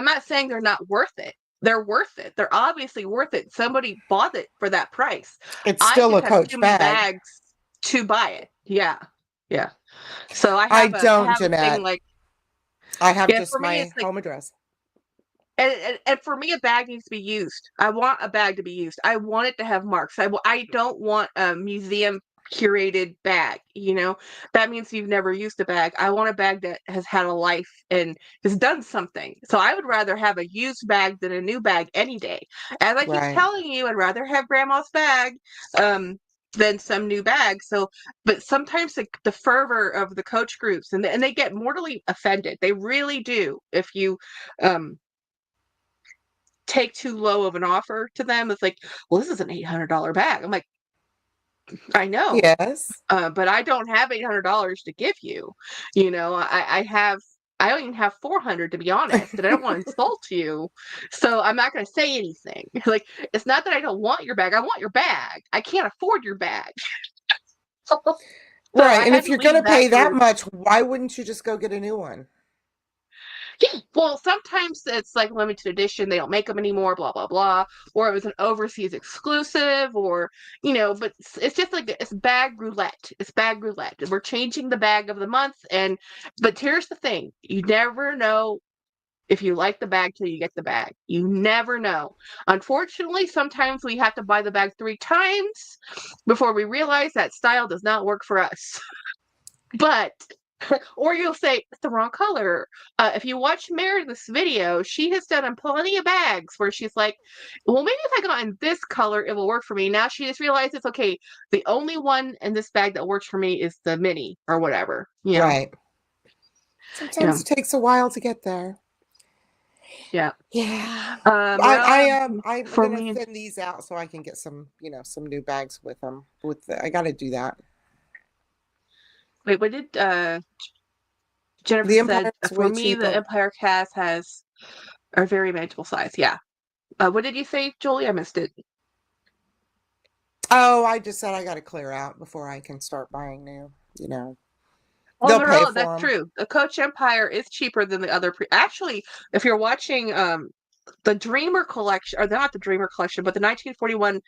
not saying they're not worth it. They're worth it. They're obviously worth it. Somebody bought it for that price. It's I still just a have too Coach many bag. bags to buy it. Yeah. Yeah. So I I I don't, have a thing Jeanette. like, I have yeah, just for me my it's like, home address. and for me a bag needs to be used. I want a bag to be used. I want it to have marks. I don't want a museum curated bag, you know. That means you've never used a bag. I want a bag that has had a life and has done something. So I would rather have a used bag than a new bag any day. As I keep Right. telling you, I'd rather have grandma's bag um than some new bag. So, but sometimes the fervor of the Coach groups, and they get mortally offended. They really do. If you um take too low of an offer to them, it's like, well, this is an $800 bag. I'm like, I know, Yes. but I don't have $800 to give you. You know, I don't even have 400, to be honest, and I don't want to insult you, so I'm not going to say anything. Like, it's not that I don't want your bag. I want your bag. I can't afford your bag. So Right. I And had if to you're going leave to that pay that group. much, why wouldn't you just go get a new one? Yeah, well, sometimes it's like limited edition, they don't make them anymore, blah blah blah, or it was an overseas exclusive, or but it's just like it's bag roulette. It's bag roulette. We're changing the bag of the month, but here's the thing: you never know if you like the bag till you get the bag. You never know. Unfortunately, sometimes we have to buy the bag 3 times before we realize that style does not work for us. But or you'll say it's the wrong color. If you watch Meredith's video, she has done on plenty of bags where she's like, well, maybe if I got in this color, it will work for me. Now she just realizes, okay, the only one in this bag that works for me is the mini or whatever. Right. You Sometimes know, it takes a while to get there. yeah. Yeah. Marilla, I'm for gonna me, thin these out so I can get some, some new bags with them. I got to do that. wait, what did Jennifer The said? Empire is For way me, the cheaper. Empire cast has a very manageable size. Yeah. What did you say, Julie? I missed it. Oh, I just said I got to clear out before I can start buying new. You know, Well, they'll pay Marilla, for that's them. true. The Coach Empire is cheaper than the other actually, if you're watching the Dreamer collection, or not the Dreamer collection, but the 1941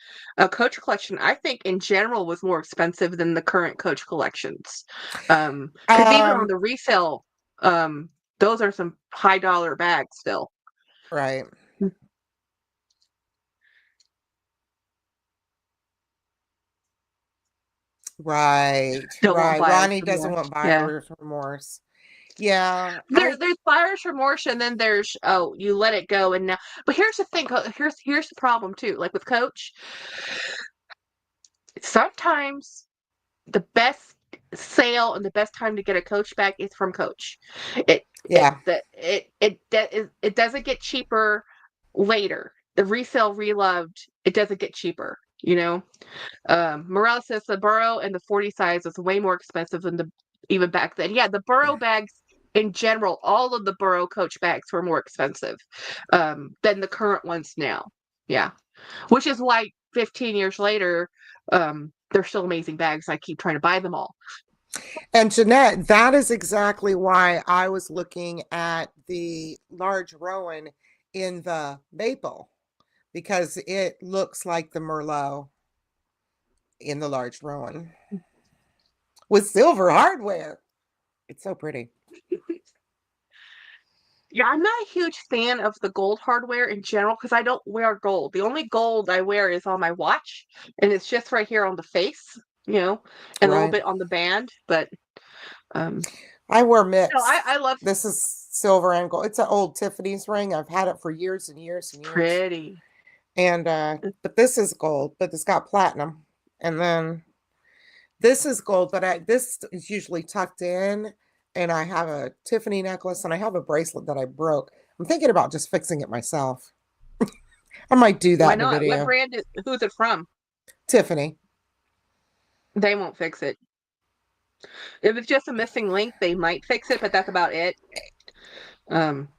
Coach collection, I think in general was more expensive than the current Coach collections. Because even on Um, the resale, those are some high dollar bags still. right. Right. Don't want Right. buyer's Ronnie doesn't remorse. want Yeah. buyer's remorse. Yeah. There's buyer's remorse, and then there's, oh, you let it go, and now. But here's the thing. Here's the problem too. Like with Coach, sometimes the best sale and the best time to get a Coach bag is from Coach. Yeah. It doesn't get cheaper later. The resale reloved, it doesn't get cheaper. Morel says the Burrow and the 40 size is way more expensive than the even back then. Yeah, the Burrow bags in general, all of the Burrow Coach bags were more expensive than the current ones now. Yeah, which is why 15 years later, they're still amazing bags. I keep trying to buy them all. And Jeanette, that is exactly why I was looking at the large Rowan in the maple because it looks like the Merlot in the large Rowan with silver hardware. It's so pretty. Yeah, I'm not a huge fan of the gold hardware in general because I don't wear gold. The only gold I wear is on my watch, and it's just right here on the face, and a little Right. bit on the band. But um, I wear no, I, mixed. I love This is silver and gold. It's an old Tiffany's ring. I've had it for years and years and years. pretty. And but this is gold, but it's got platinum. And then this is gold, but this is usually tucked in. And I have a Tiffany necklace and I have a bracelet that I broke. I'm thinking about just fixing it myself. I might do Why that in a not? What video. brand is? Who's it from? Tiffany. They won't fix it. If it's just a missing link, they might fix it, but that's about it. Um,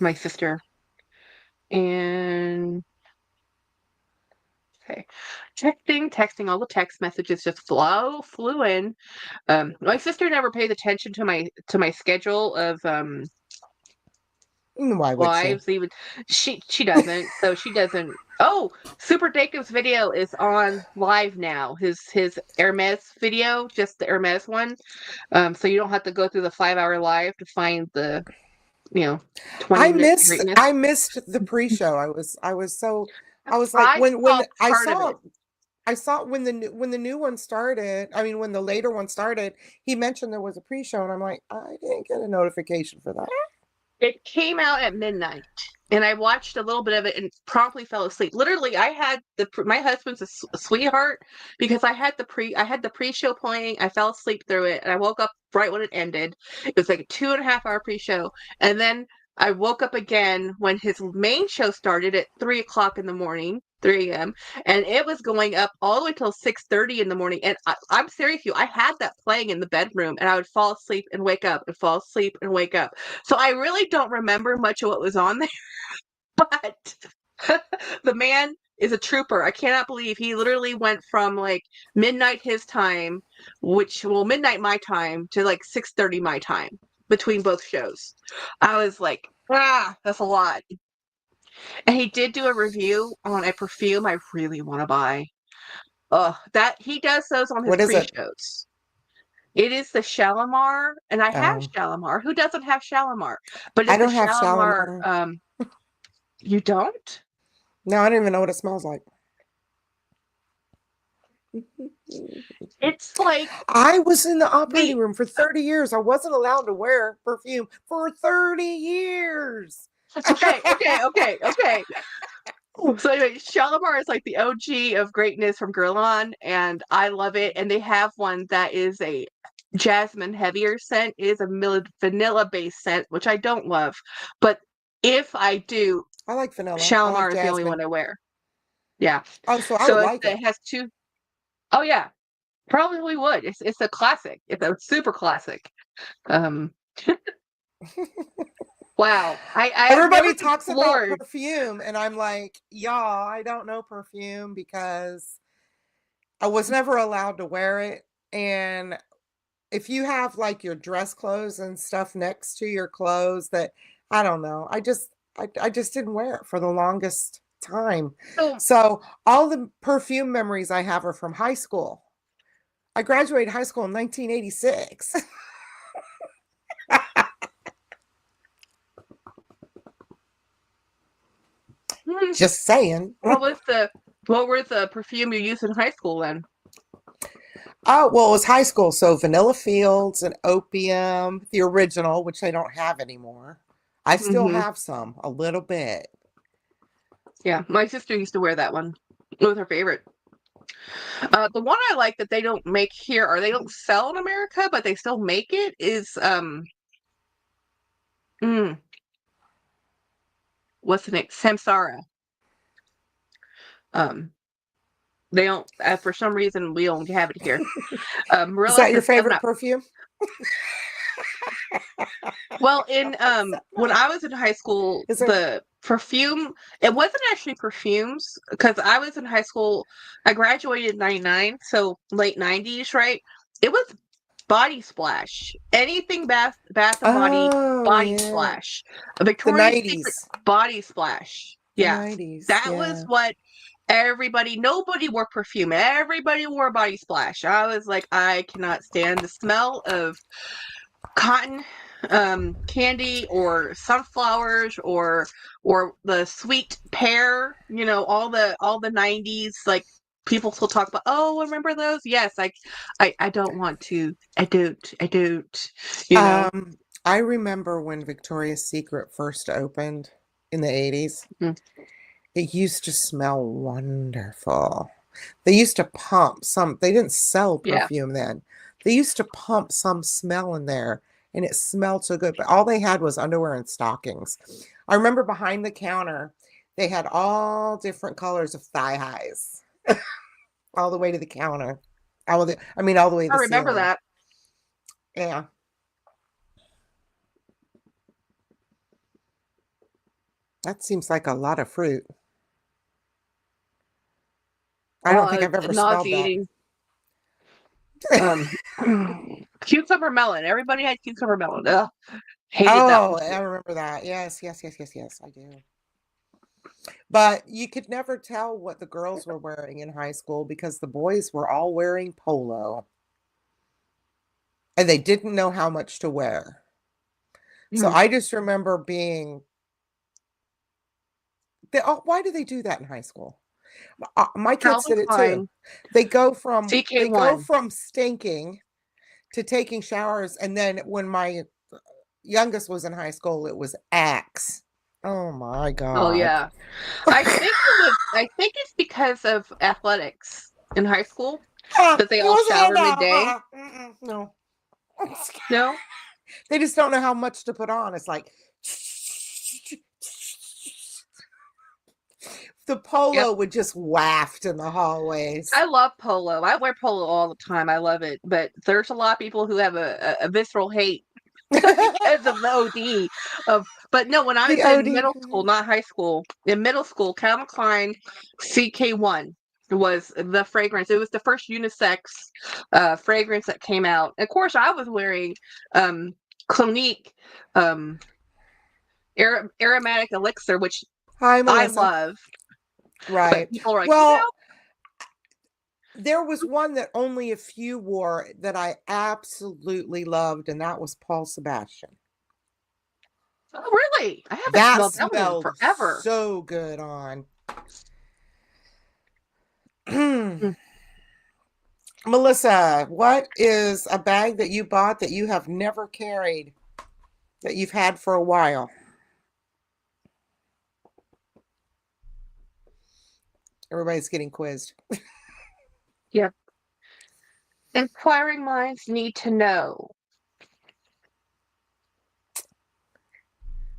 my sister and okay, texting. All the text messages just flew in. My sister never pays attention to my schedule of Why would she? lives. Even she doesn't. So she doesn't. Oh, Super Jacob's video is on live now. His Hermes video, just the Hermes one. So you don't have to go through the 5 hour live to find the 20-minute greatness. I missed the pre-show. I was like I when saw part of it. I saw when the new one started, I mean when the later one started, he mentioned there was a pre-show and I'm like, I didn't get a notification for that. It came out at midnight, and I watched a little bit of it and promptly fell asleep. Literally, I had my husband's a sweetheart because I had the pre-show playing. I fell asleep through it, and I woke up right when it ended. It was like a 2.5 hour pre-show, and then I woke up again when his main show started at 3 o'clock in the morning. 3 a.m. and it was going up all the way till 6:30 in the morning. And I'm serious with you, I had that playing in the bedroom, and I would fall asleep and wake up and fall asleep and wake up. So I really don't remember much of what was on there, but the man is a trooper. I cannot believe he literally went from like midnight his time, midnight my time, to like 6:30 my time between both shows. I was like, that's a lot. And he did do a review on a perfume I really want to buy. That he does those on his What is it? pre-shows. It is the Shalimar, and I have Um, Shalimar. Who doesn't have Shalimar? But I it's the don't have Shalimar. Shalimar. You don't? No, I don't even know what it smells like. It's like I was in the operating the room for 30 years. I wasn't allowed to wear perfume for 30 years. okay. So anyway, Shalimar is like the OG of greatness from Guerlain, and I love it. And they have one that is a jasmine heavier scent. It is a vanilla based scent, which I don't love. But if I do, I like vanilla. I like Shalimar is the only jasmine. one I wear. Yeah. Oh, so I would So like it it. has two. Oh yeah, probably would. It's a classic. It's a super classic. Um, wow. I have never Everybody talks about explored. perfume, and I'm like, y'all, I don't know perfume because I was never allowed to wear it. And if you have like your dress clothes and stuff next to your clothes that I don't know, I just didn't wear it for the longest time. So So all the perfume memories I have are from high school. I graduated high school in 1986. Just saying. what were the perfume you used in high school then? Oh, well, it was high school, so Vanilla Fields and Opium, the original, which they don't have anymore. I still Hmm. have some, a little bit. Yeah, my sister used to wear that one. It was her favorite. The one I like that they don't make here, or they don't sell in America, but they still make it, is mm, what's the name? Samsara. Um, they don't for some reason we don't have it here. Is Marilla that your says 7 favorite Up. perfume? Well, in when I was in high school, Is there? the perfume, it wasn't actually perfumes because I was in high school. I graduated in 99, so late 90s, right? It was Body Splash. Anything Bath and Oh, Body yeah. Splash. A The Victoria's Secret 90s. Body Splash. The Yeah. 90s. That was Yeah. what nobody wore perfume. Everybody wore Body Splash. I was like, I cannot stand the smell of cotton candy or sunflowers or the sweet pear, all the 90s, like people still talk about, oh, remember those? Yes, I don't want to. I don't, you know. Um, I remember when Victoria's Secret first opened in the 80s. Mm, It used to smell wonderful. They used to pump some they didn't sell yeah. perfume then. They used to pump some smell in there, and it smelled so good, but all they had was underwear and stockings. I remember behind the counter, they had all different colors of thigh highs all the way to the counter. All the way to I the remember ceiling. that. Yeah. That seems like a lot of fruit. I don't think I've ever smelled that. Nauseating. Um, cucumber melon. Everybody had cucumber melon. Ugh, hated that Oh, one I too. remember that. Yes, yes, yes, yes, yes, I do. But you could never tell what the girls were wearing in high school because the boys were all wearing polo and they didn't know how much to wear. So Mm, I just remember being why do they do that in high school? My kids Calvin did it too. Klein, They go CK1. from stinking to taking showers, and then when my youngest was in high school, it was Axe. Oh my Oh god. yeah. I think it's because of athletics in high school that they It all wasn't shower enough. midday. Mm-mm, no. No? They just don't know how much to put on. It's like the Yep. polo would just waft in the hallways. I love polo. I wear polo all the time. I love it. But there's a lot of people who have a visceral hate because of the OD but no, when I The was in OD. middle school, not high school, in middle school, Calvin Klein CK1 was the fragrance. It was the first unisex fragrance that came out. Of course, I was wearing Clinique um, aromatic elixir, which Hi, I Melissa. love. But Right. people are like, Well, there was one that only a few wore that I absolutely loved, and that was Paul Sebastian. oh, really? I haven't That smelled that one in smelled forever. so good on. Mm. Melissa, what is a bag that you bought that you have never carried that you've had for a while? Everybody's getting quizzed. Yep. Inquiring minds need to know.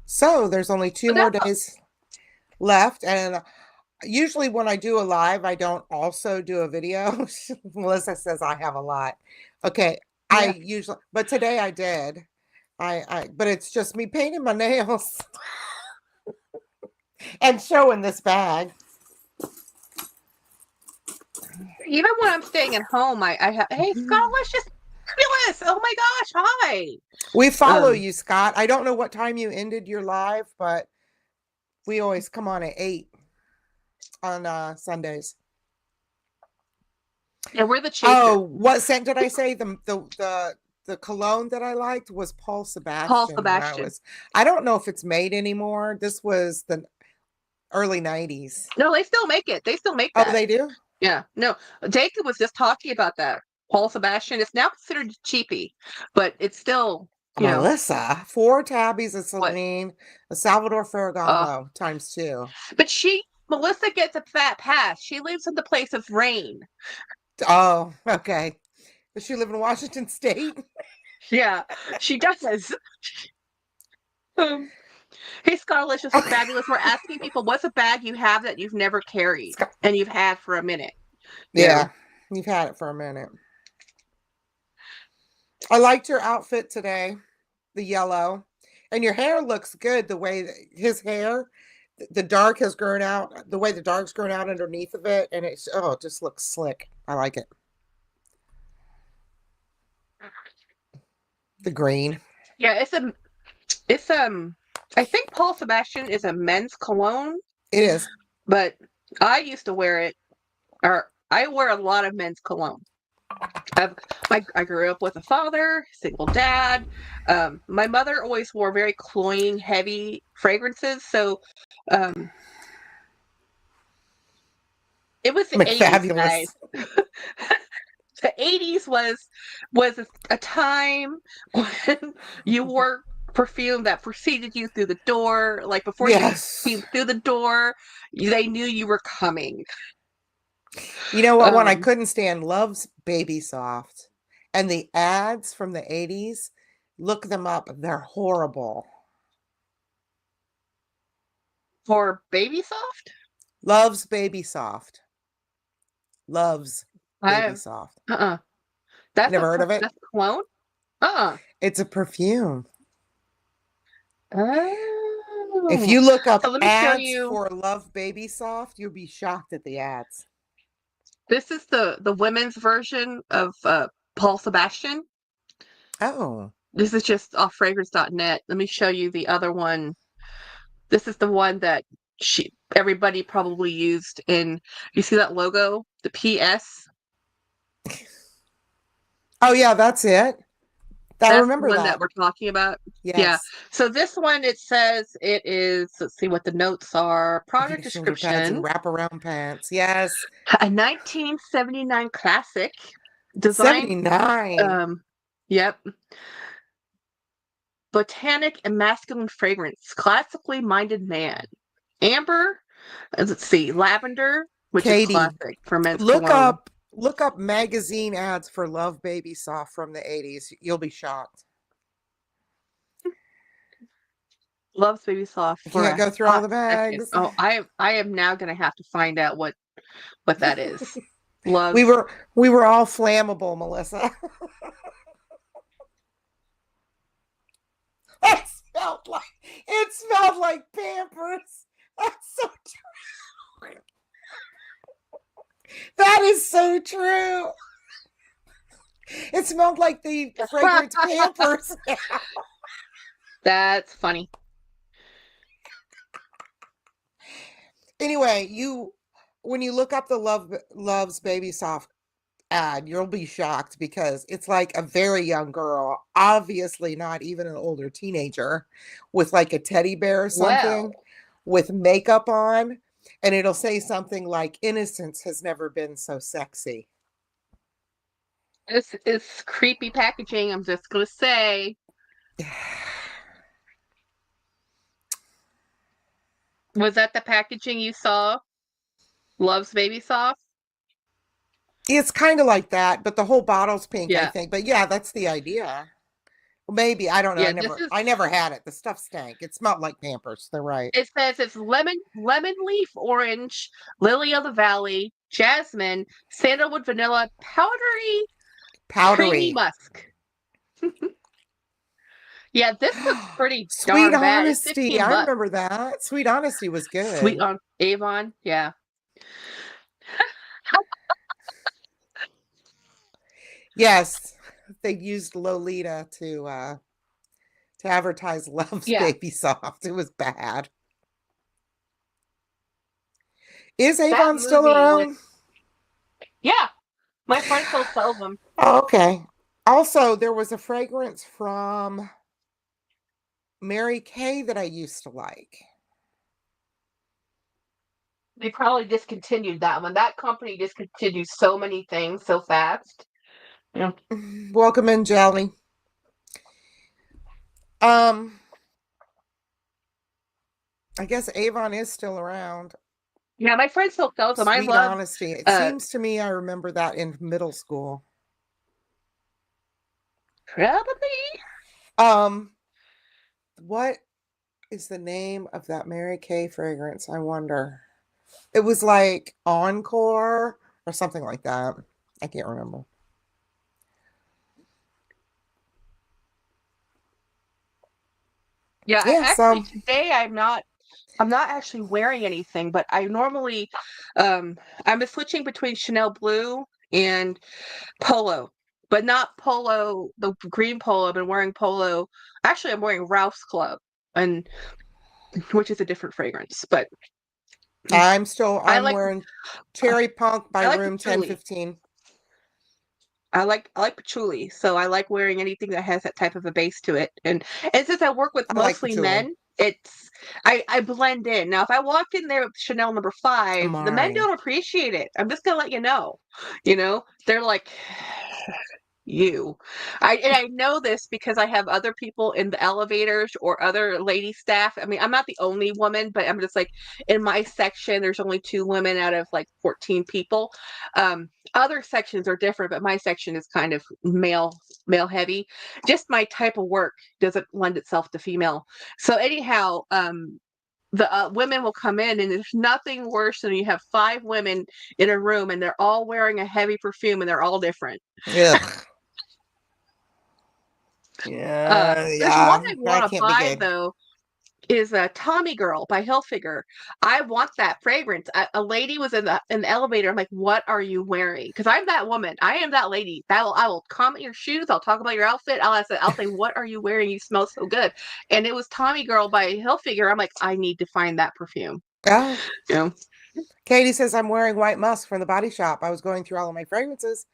So there's only 2 But more that's days left, and usually when I do a live, I don't also do a video. Melissa says I have a lot. Okay, I yeah. usually, but today I did. But it's just me painting my nails and showing this bag. Even when I'm staying at home, hey Scott, let's just fabulous. Oh my gosh, hi. We follow Um, you, Scott. I don't know what time you ended your live, but we always come on at 8 on Sundays. and we're the Oh, chaser. what scent did I say? The cologne that I liked was Paul Paul Sebastian. Sebastian. I don't know if it's made anymore. This was the early 90s. No, they still make it. They still make Oh, that. they do? Yeah. No, Jacob was just talking about that. Paul Sebastian. It's now considered cheapy, but it's still, Melissa, 4 tabbies of what? Celine, a Salvador Uh, Ferragamo times 2. but Melissa gets a fat pass. She lives in the place of rain. Oh, okay. Does she live in Washington State? Yeah, she does. Um, hey, Scott, just fabulous. We're asking people, what's a bag you have that you've never carried and you've had for a minute? Yeah, you've had it for a minute. I liked your outfit today, the yellow. And your hair looks good the way that his hair, the dark has grown out, the way the dark's grown out underneath of it. And it just looks slick. I like it. The green. Yeah, I think Paul Sebastian is a men's cologne, It is. but I used to wear it, or I wear a lot of men's cologne. I grew up with a father, single dad. My mother always wore very cloying, heavy fragrances, so um, it was the 80s, guys. McFabulous. The 80s was a time when you wore perfume that preceded you through the door. Like before you Yes. came through the door, they knew you were coming. You know what one I Um, couldn't stand? Love's Baby Soft. And the ads from the 80s, look them up. They're horrible. for Baby Soft, Love's Baby Soft. Love's Baby I Soft. uh-uh. Never heard of it? That's a clone? Uh-uh. It's a perfume. If Oh. you look So up let me show ads you. for Love Baby Soft, you'll be shocked at the ads. This is the women's version of Paul Sebastian. Oh, This is just off fragrance.net. Let me show you the other one. This is the one that everybody probably used in, you see that logo? The PS? oh yeah, that's it. I That's the remember one that that. we're talking about. Yeah. Yes. So this one, it says it is, let's see what the notes are. Heavy Product shoulder pads and description. wraparound pants. Yes. A 1979 classic designed, 79. yep, botanic and masculine fragrance, classically minded man. Amber, let's see, lavender, which is Katie, classic for men's look cologne. up look up magazine ads for Love Baby Soft from the 80s. You'll be shocked. Loves Baby Soft You for can't a go through all hot the second. bags. Oh, I am now gonna have to find out what that is. Loves. We were all flammable, Melissa. It smelled like Pampers. That's so true. That is so true. It smelled like the fragrance Pampers. That's funny. Anyway, when you look up the Love's Baby Soft ad, you'll be shocked because it's like a very young girl, obviously not even an older teenager, with like a teddy bear or Well, something, with makeup on, and it'll say something like innocence has never been so sexy. this is creepy packaging, I'm just gonna say. Was that the packaging you saw? Loves Baby Soft? It's kind of like that, but the whole bottle's pink, I Yeah. think. But yeah, that's the idea. Maybe, I don't know. Yeah, this is, I never had it. The stuff stank. It smelled like Pampers. They're right. it says it's lemon leaf orange, lily of the valley, jasmine, sandalwood vanilla, powdery, creamy Powdery. musk. Yeah, this looks pretty Sweet darn bad. It's Honesty. 15 I bucks. remember that. Sweet Honesty was Sweet good. on Avon, yeah. Yes, they used Lolita to advertise Love's Yeah, Baby Soft. It was bad. Is that Avon still movie was, around? yeah, my friend still sells them. Oh, okay. Also, there was a fragrance from Mary Kay that I used to like. They probably discontinued that one. That company discontinued so many things so fast. Yeah. Welcome in, Jelly. I guess Avon is still around. Yeah, my friend still sells them. I Sweet love Honesty. It uh seems to me I remember that in middle school. probably. What is the name of that Mary Kay fragrance? I wonder. It was like Encore or something like that. I can't remember. Yeah, Yeah, actually so today I'm not actually wearing anything, but I normally I'm switching between Chanel Blue and Polo, but not Polo, the green Polo. I've been wearing Polo. Actually, I'm wearing Ralph's Club, and which is a different fragrance, but I I'm like wearing Cherry Punk by I like Room patchouli. 1015. I like patchouli, so I like wearing anything that has that type of a base to it. And since I work with I like mostly patchouli. men, I blend in. Now, if I walked in there with Chanel number 5, the men Amari. don't appreciate it. I'm just gonna let you know. They're like, you. I know this because I have other people in the elevators or other lady staff. I mean, I'm not the only woman, but I'm just like in my section, there's only 2 women out of like 14 people. Other sections are different, but my section is kind of male heavy. Just my type of work doesn't lend itself to female. So anyhow, the women will come in, and there's nothing worse than you have 5 women in a room and they're all wearing a heavy perfume and they're all different. Ugh. Yeah, There's one yeah, I that want to can't be buy good. though, is a Tommy Girl by Hilfiger. I want that fragrance. A lady was in the elevator. I'm like, what are you wearing? Because I'm that woman. I am that lady. I will comment your shoes. I'll talk about your outfit. I'll say, what are you wearing? You smell so good. And it was Tommy Girl by Hilfiger. I'm like, I need to find that perfume. Oh, You know? Katie says I'm wearing white musk from the Body Shop. I was going through all of my fragrances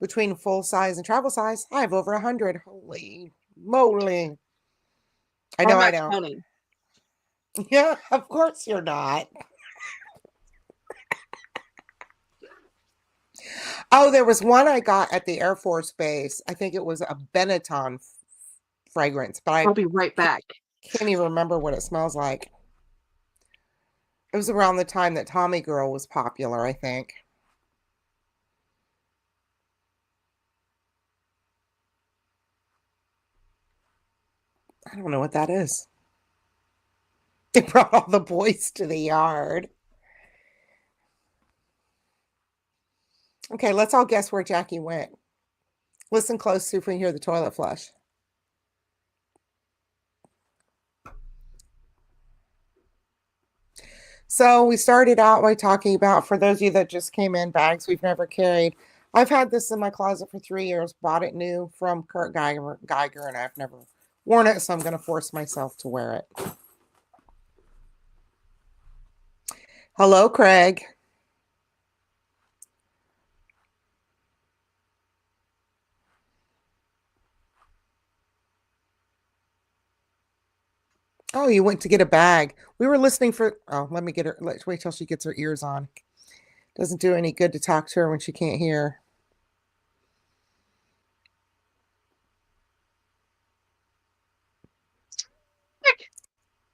between full size and travel size. I have over 100. Holy moly. I I'm know I not don't. counting. Yeah, of course you're not. Oh, there was one I got at the Air Force Base. I think it was a Benetton fragrance, but I I'll be right back. can't even remember what it smells like. It was around the time that Tommy Girl was popular, I think. I don't know what that is. They brought all the boys to the yard. Okay, let's all guess where Jackie went. Listen close, see if we can hear the toilet flush. So we started out by talking about, for those of you that just came in, bags we've never carried. I've had this in my closet for 3 years, bought it new from Kurt Geiger, and I've never worn it, so I'm going to force myself to wear it. Hello, Craig. Oh, you went to get a bag. We were listening for, oh, let me get her. Let's wait till she gets her ears on. Doesn't do any good to talk to her when she can't hear.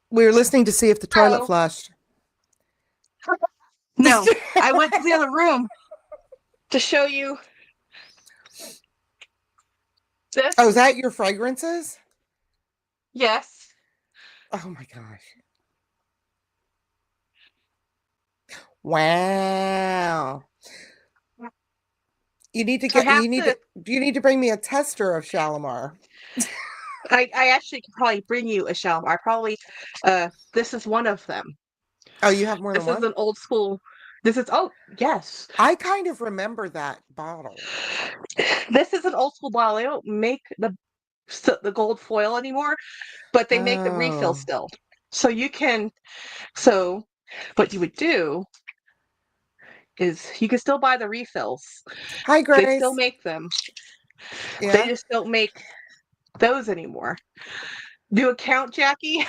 We were listening to see if the toilet Oh, flushed. no. I went to the other room to show you this. Oh, is that your fragrances? Yes. Oh my gosh. Wow. You need to I get, have to. you need to bring me a tester of Shalimar. I actually could probably bring you a Shalimar. This is one of them. Oh, you have more than This is one? an old school. Oh, yes. I kind of remember that bottle. This is an old school bottle. They don't make the gold foil anymore, but they make the refill Oh. still. So so what you would do is you can still buy the refills. Hi, They still Grace. make them. They Yeah. just don't make those anymore. Do a count, Jackie?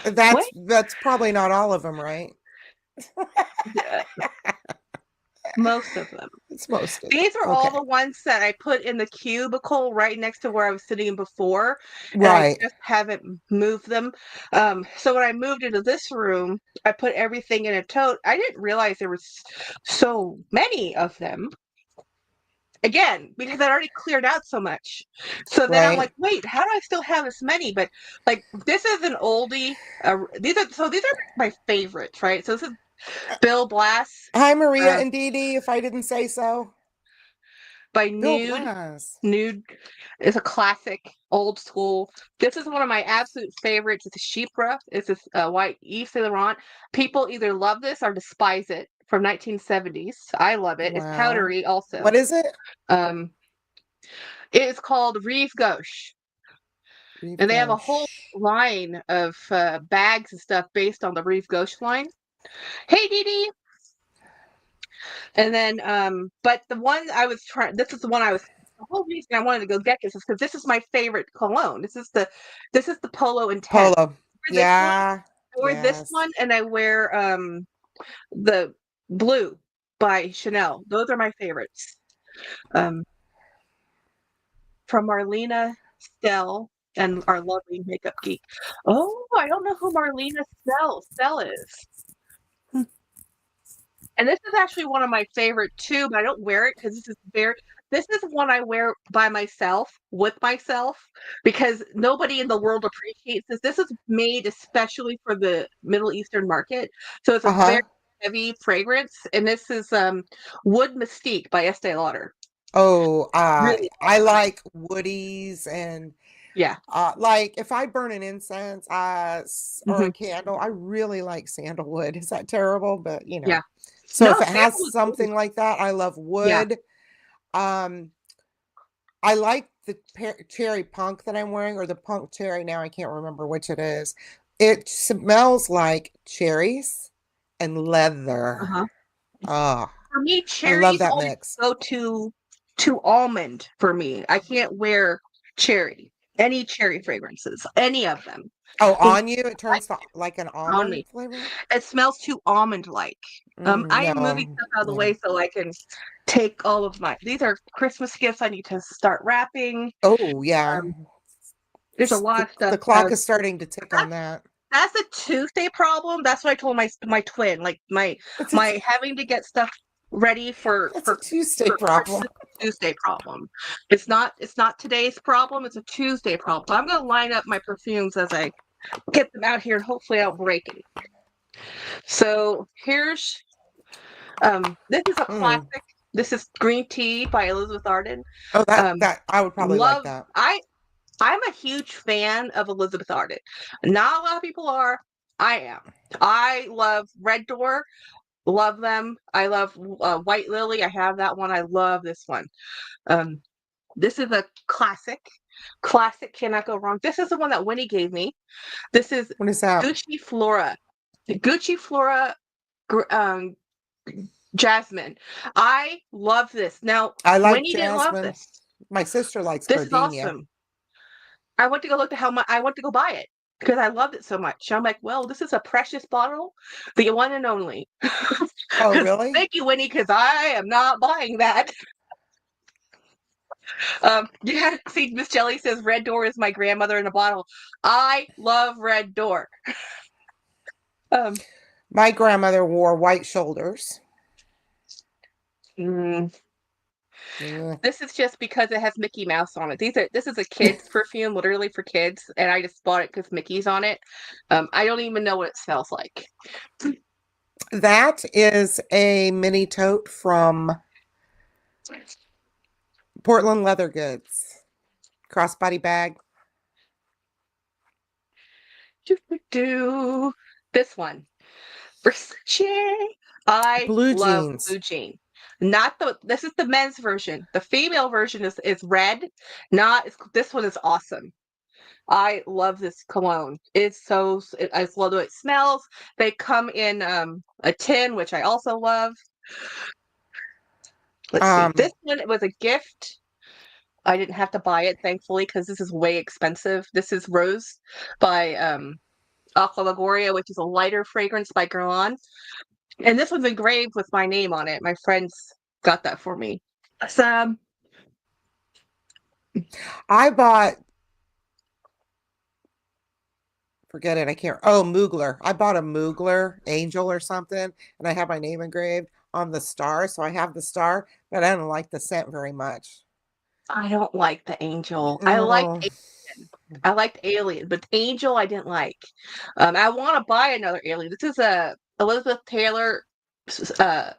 What? That's probably not all of them, right? Yeah, most of them. It's most of them. These are all Okay. the ones that I put in the cubicle right next to where I was sitting before, and I Right. just haven't moved them. So when I moved into this room, I put everything in a tote. I didn't realize there was so many of them. Again, because I already cleared out so much. So then I'm Right. like, wait, how do I still have this many? But like, this is an oldie. These are my favorites, right? So this is Bill Blass. Hi, Maria Uh, and Dee Dee, if I didn't say so. by Bill Nude. Blass. Nude is a classic, old school. This is one of my absolute favorites. It's a Chypre. It's this white Yves Saint Laurent. People either love this or despise it from 1970s. I love it. It's Wow. powdery also. What is it? Um, it is called Rive Gauche, Rive and they have a whole Gauche. line of bags and stuff based on the Rive Gauche line. Hey, Dee Dee. And then, but the one I was trying, this is the one I was, the whole reason I wanted to go get this is because this is my favorite cologne. This is the Polo Intense. Polo. This one, Yeah. I wear this Yes. one, and I wear the Blue by Chanel. Those are my favorites. Um, from Marlena Stell and our lovely makeup geek. Oh, I don't know who Marlena Stell is. And this is actually one of my favorite too, but I don't wear it because this is one I wear by myself, with myself, because nobody in the world appreciates this. This is made especially for the Middle Eastern market. So it's a very Uh-huh. heavy fragrance, and this is Wood Mystique by Estee Lauder. Oh, Really I awesome. like woodies and Yeah. like if I burn an incense or a Hmm. candle, I really like sandalwood. Is that terrible? But Yeah. so No, if it has sandalwood's really something like that, I love yeah. wood. Um, I like the cherry punk that I'm wearing or the punk cherry now. I can't remember which it is. It smells like cherries and leather. Uh-huh. Oh, For me, I love cherries that always mix. go to almond for me. I can't wear cherry, any cherry fragrances, any of them. Oh, The on you, it turns to like an on me. almond flavor? It smells too almond-like. I am moving No. stuff out of the Yeah. way so I can take all of my. These are Christmas gifts I need to start wrapping. Oh, yeah. There's a lot The of stuff. the clock is starting to tick on That's that. that's a Tuesday problem. That's what I told my twin. Like It's a my having to get stuff ready it's a Tuesday for problem. Christmas Tuesday problem. It's not today's problem. It's a Tuesday problem. So I'm gonna line up my perfumes as I get them out here, and hopefully I'll break it. So here's this is a Mm. classic. This is Green Tea by Elizabeth Arden. Oh, Um, that I would probably like love that. I'm a huge fan of Elizabeth Arden. Not a lot of people are. I am. I love Red Door. Love them. I love White Lily. I have that one. I love this one. Um, this is a classic. Classic cannot go wrong. This is the one that Winnie gave me. This is What is that? Gucci Flora. Gucci Flora um, Jasmine. I love this. Now, I like Winnie didn't love jasmine. this. My sister likes This is gardenia. awesome. I went to go look at how much I went to go buy it because I loved it so much. I'm like, well, this is a precious bottle, the one and only. Oh, Because really? thank you, Winnie, because I am not buying that. Yeah, see, Miss Jelly says Red Door is my grandmother in a bottle. I love Red Door. Um, My grandmother wore white shoulders. mm, Mm. this is just because it has Mickey Mouse on it. This is a kid's perfume, literally for kids, and I just bought it because Mickey's on it. I don't even know what it smells like. That is a mini tote from Portland Leather Goods. Crossbody bag. Do this one. Versace. I Blue love jeans. blue jean. Not the this is the men's version. The female version is red. Not this one is awesome. I love this cologne. I just love the way it smells. They come in a tin, which I also love. Let's see. Um, This one was a gift. I didn't have to buy it, thankfully, because this is way expensive. This is Rose by Aqua Lagoria, which is a lighter fragrance by Guerlain. And this one's engraved with my name on it. My friends got that for me. So, I bought forget it, I can't oh, Mugler. I bought a Mugler Angel or something, and I have my name engraved on the star, so I have the star, but I don't like the scent very much. I don't like the angel. Oh, I liked Alien, but Angel I didn't like. I want to buy another Alien. This is a Elizabeth Taylor uh,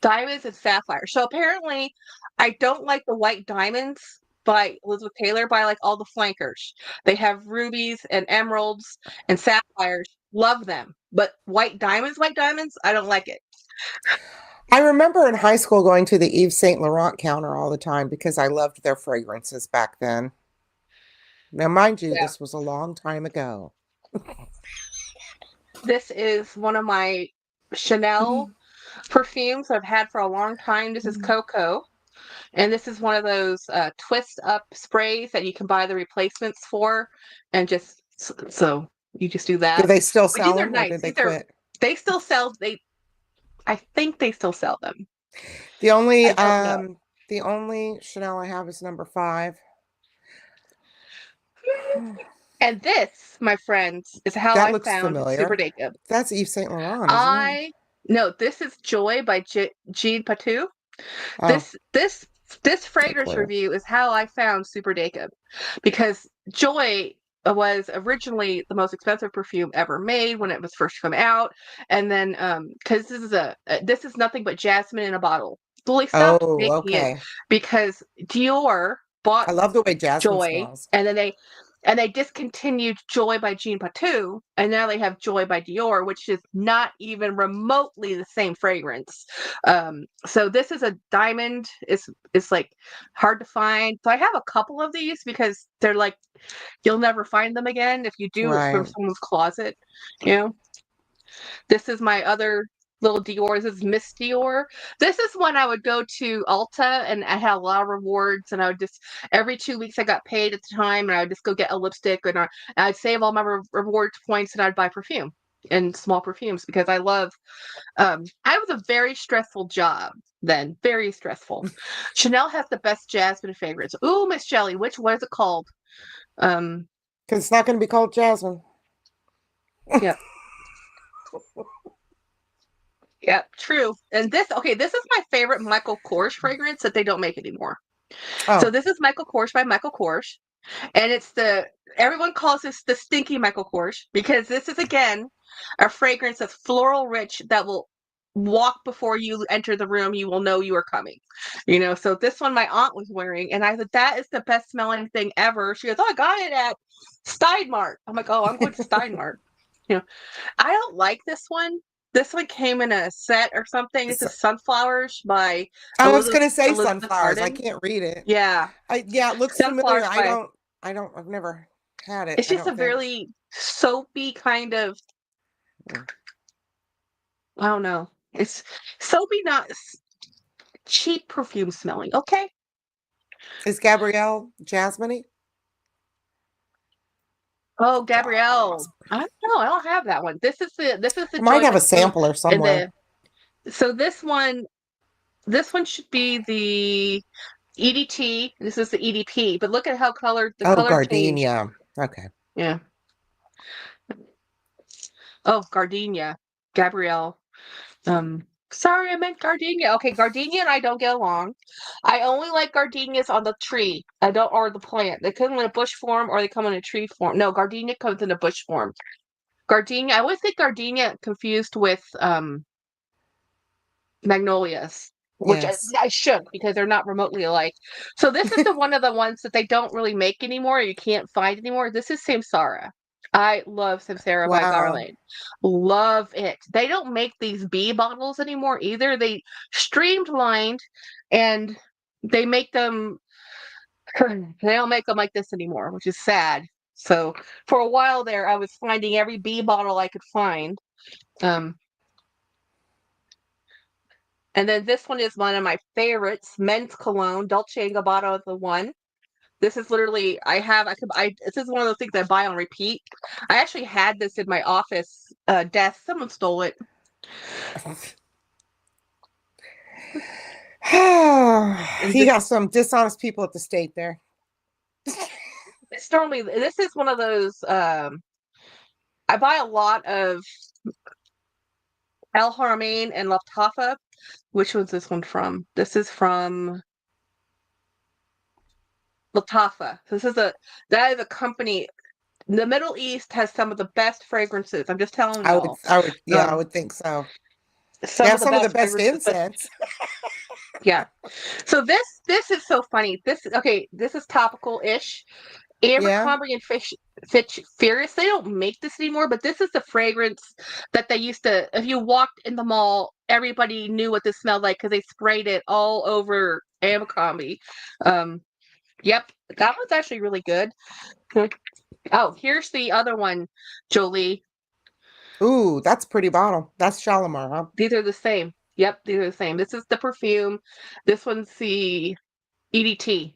Diamonds and Sapphires. So apparently, I don't like the white diamonds by Elizabeth Taylor, but I like all the flankers. They have rubies and emeralds and sapphires. Love them, but white diamonds, I don't like it. I remember in high school going to the Yves Saint Laurent counter all the time because I loved their fragrances back then. Now, mind you, Yeah, this was a long time ago. this is one of my Chanel. perfumes I've had for a long time. This is Coco, and this is one of those twist up sprays that you can buy the replacements for, and just so you just do Do that. they still But these sell are them or nice. did they These are quit? they still sell. I think they still sell them. The only I don't know. the only Chanel I have is number 5. And this, my friends, is how That I looks found Super familiar. Jacob. That's Yves Saint Laurent, isn't it? I no, this is Joy by Jean Patou. Oh, This no fragrance clue. review is how I found Super Jacob, because Joy was originally the most expensive perfume ever made when it was first come out, and then because this is nothing but jasmine in a bottle. Well, they stopped Oh, making it okay. because Dior bought I love the way jasmine Joy, smells. and then they discontinued Joy by Jean Patou, and now they have Joy by Dior, which is not even remotely the same fragrance. So this is a diamond. It's like hard to find. So I have a couple of these because they're like you'll never find them again. If you do, it's from Right. someone's closet. You know, this is my other little Dior. This is Miss Dior. This is when I would go to Ulta and I had a lot of rewards, and I would just every 2 weeks I got paid at the time, and I would just go get a lipstick, and I'd save all my rewards points, and I'd buy perfume and small perfumes because I love. I was a very stressful job then, very stressful. Chanel has the best jasmine favorites. Ooh, Miss Jelly, which what is it called? Um, Because it's not going to be called jasmine. yeah. Yeah, true. And this is my favorite Michael Kors fragrance that they don't make anymore. So Oh, this is Michael Kors by Michael Kors, and everyone calls this the stinky Michael Kors because this is again a fragrance that's floral rich that will walk before you enter the room. You will know you are coming. So this one my aunt was wearing, and I said that is the best smelling thing ever. She goes, "Oh, I got it at Steinmart." I'm like, "Oh, I'm going to Steinmart." You know, I don't like this one. This one came in a set or something. This so, is Sunflowers by I was Elizabeth going to say Elizabeth sunflowers. I Arden. can't read it. Yeah, Yeah, it looks familiar. Sunflowers by. I've never had it. It's I just don't a think. really soapy kind of. Mm. I don't know. It's soapy, not cheap perfume smelling. Okay. Is Gabrielle jasmine? Oh, Gabrielle. Jas- I don't know. I don't have that one. This is the I might Joy have a Patou, sampler and somewhere. so this one should be the EDT. This is the EDP, but look at how the Oh, color changed. gardenia. Okay. Yeah. Oh, Gardenia. Gabrielle. Sorry, I meant gardenia. Okay, gardenia and I don't get along. I only like gardenias on the tree. I don't, or the plant. They come in a bush form or they come in a tree form. No, gardenia comes in a bush form. Gardenia, I always get gardenia confused with magnolias, which I, Yes. I should because they're not remotely alike. So this is the one of the ones that they don't really make anymore. You can't find anymore. This is Samsara. I love Samsara by Wow. Garland. Love it. They don't make these bee bottles anymore either. They streamlined and they make them. They don't make them like this anymore, which is sad. So for a while there, I was finding every bee bottle I could find. Um, And then this one is one of my favorites, men's cologne, Dolce & Gabbana is the one. This is literally this is one of those things I buy on repeat. I actually had this in my office desk. Someone stole it. And You got some dishonest people at the state there. this is one of those I buy a lot of El Haramain and Laftafa. Which was this one from? This is from Latafa. That is a company. The Middle East has some of the best fragrances. I'm just telling y'all. Yeah, I Um, would think so. They some have of the some of the best best fragrances, but incense. yeah. So this is so funny. This is topical-ish. Yeah. Abercrombie and Fitch Furious, they don't make this anymore, but this is the fragrance that they used to. If you walked in the mall, everybody knew what this smelled like because they sprayed it all over Abercrombie. Um, yep, that one's actually really good. Oh, here's the other one, Jolie. Ooh, that's a pretty bottle. That's Shalimar, huh? These are the same. Yep, these are the same. This is the perfume. This one's the EDT.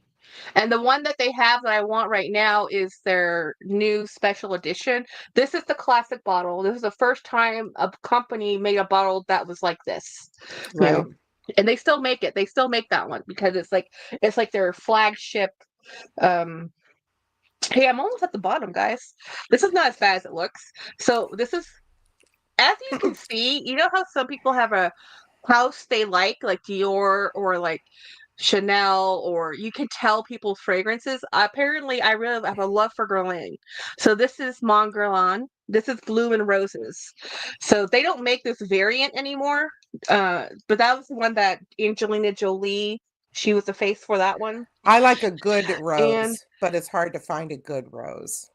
And the one that they have that I want right now is their new special edition. This is the classic bottle. This is the first time a company made a bottle that was like this. You Right. know, and they still make it. They still make that one because it's like their flagship. um Hey, I'm almost at the bottom, guys. This is not as bad as it looks. So this is, as you can see, you know how some people have a house they like Dior or like Chanel, or you can tell people's fragrances. Apparently, I really have a love for Guerlain. So this is Mon Guerlain. This is Blue and Roses. So they don't make this variant anymore. But that was the one that Angelina Jolie, she was the face for that one. I like a good And rose, but it's hard to find a good rose.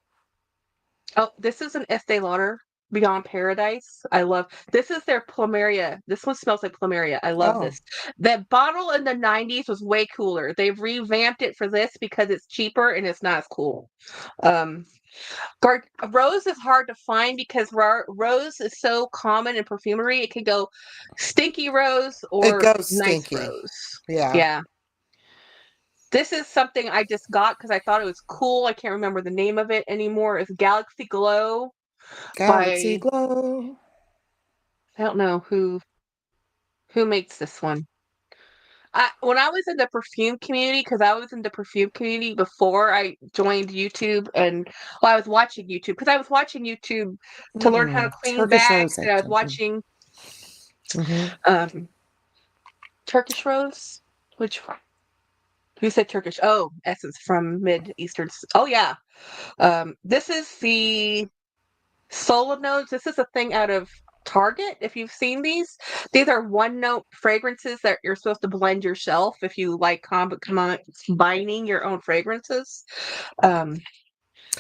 oh, this is an Estee Lauder Beyond Paradise. I love this is their Plumeria. This one smells like Plumeria. I love Oh, this. That bottle in the 90s was way cooler. They've revamped it for this because it's cheaper and it's not as cool. Um Rose is hard to find because rose is so common in perfumery. It can go stinky rose it or goes nice stinky. rose. Yeah. Yeah. This is something I just got because I thought it was cool. I can't remember the name of it anymore. It's Galaxy Glow Galaxy by, Glow. I don't know who makes this one. When I was in the perfume community, because I was in the perfume community before I joined YouTube, and well, I was watching YouTube because I was watching YouTube to learn how to clean Turkish bags, rose. and I was watching Mm-hmm. um, Turkish Rose. Which one? Who said Turkish? Oh, Essence from Mid Eastern. Oh yeah, this is the Solo notes. This is a thing out of Target. If you've seen these are one note fragrances that you're supposed to blend yourself if you like combining your own fragrances. Um,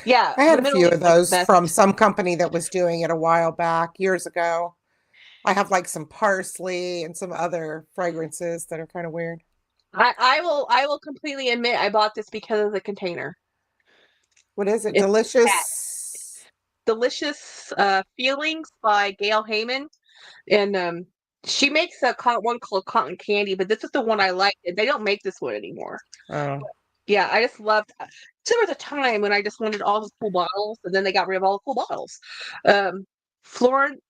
yeah, I the had a Middle few East of likes those best. from some company that was doing it a while back, years ago. I have like some parsley and some other fragrances that are kind of weird. I will completely admit I bought this because of the container. What is it? It's Delicious. Delicious Feelings by Gail Heyman, and she makes one called Cotton Candy, but this is the one I like. They don't make this one anymore. Oh, Yeah, I just loved. There was a time when I just wanted all the cool bottles, and then they got rid of all the cool bottles. Um, Florent.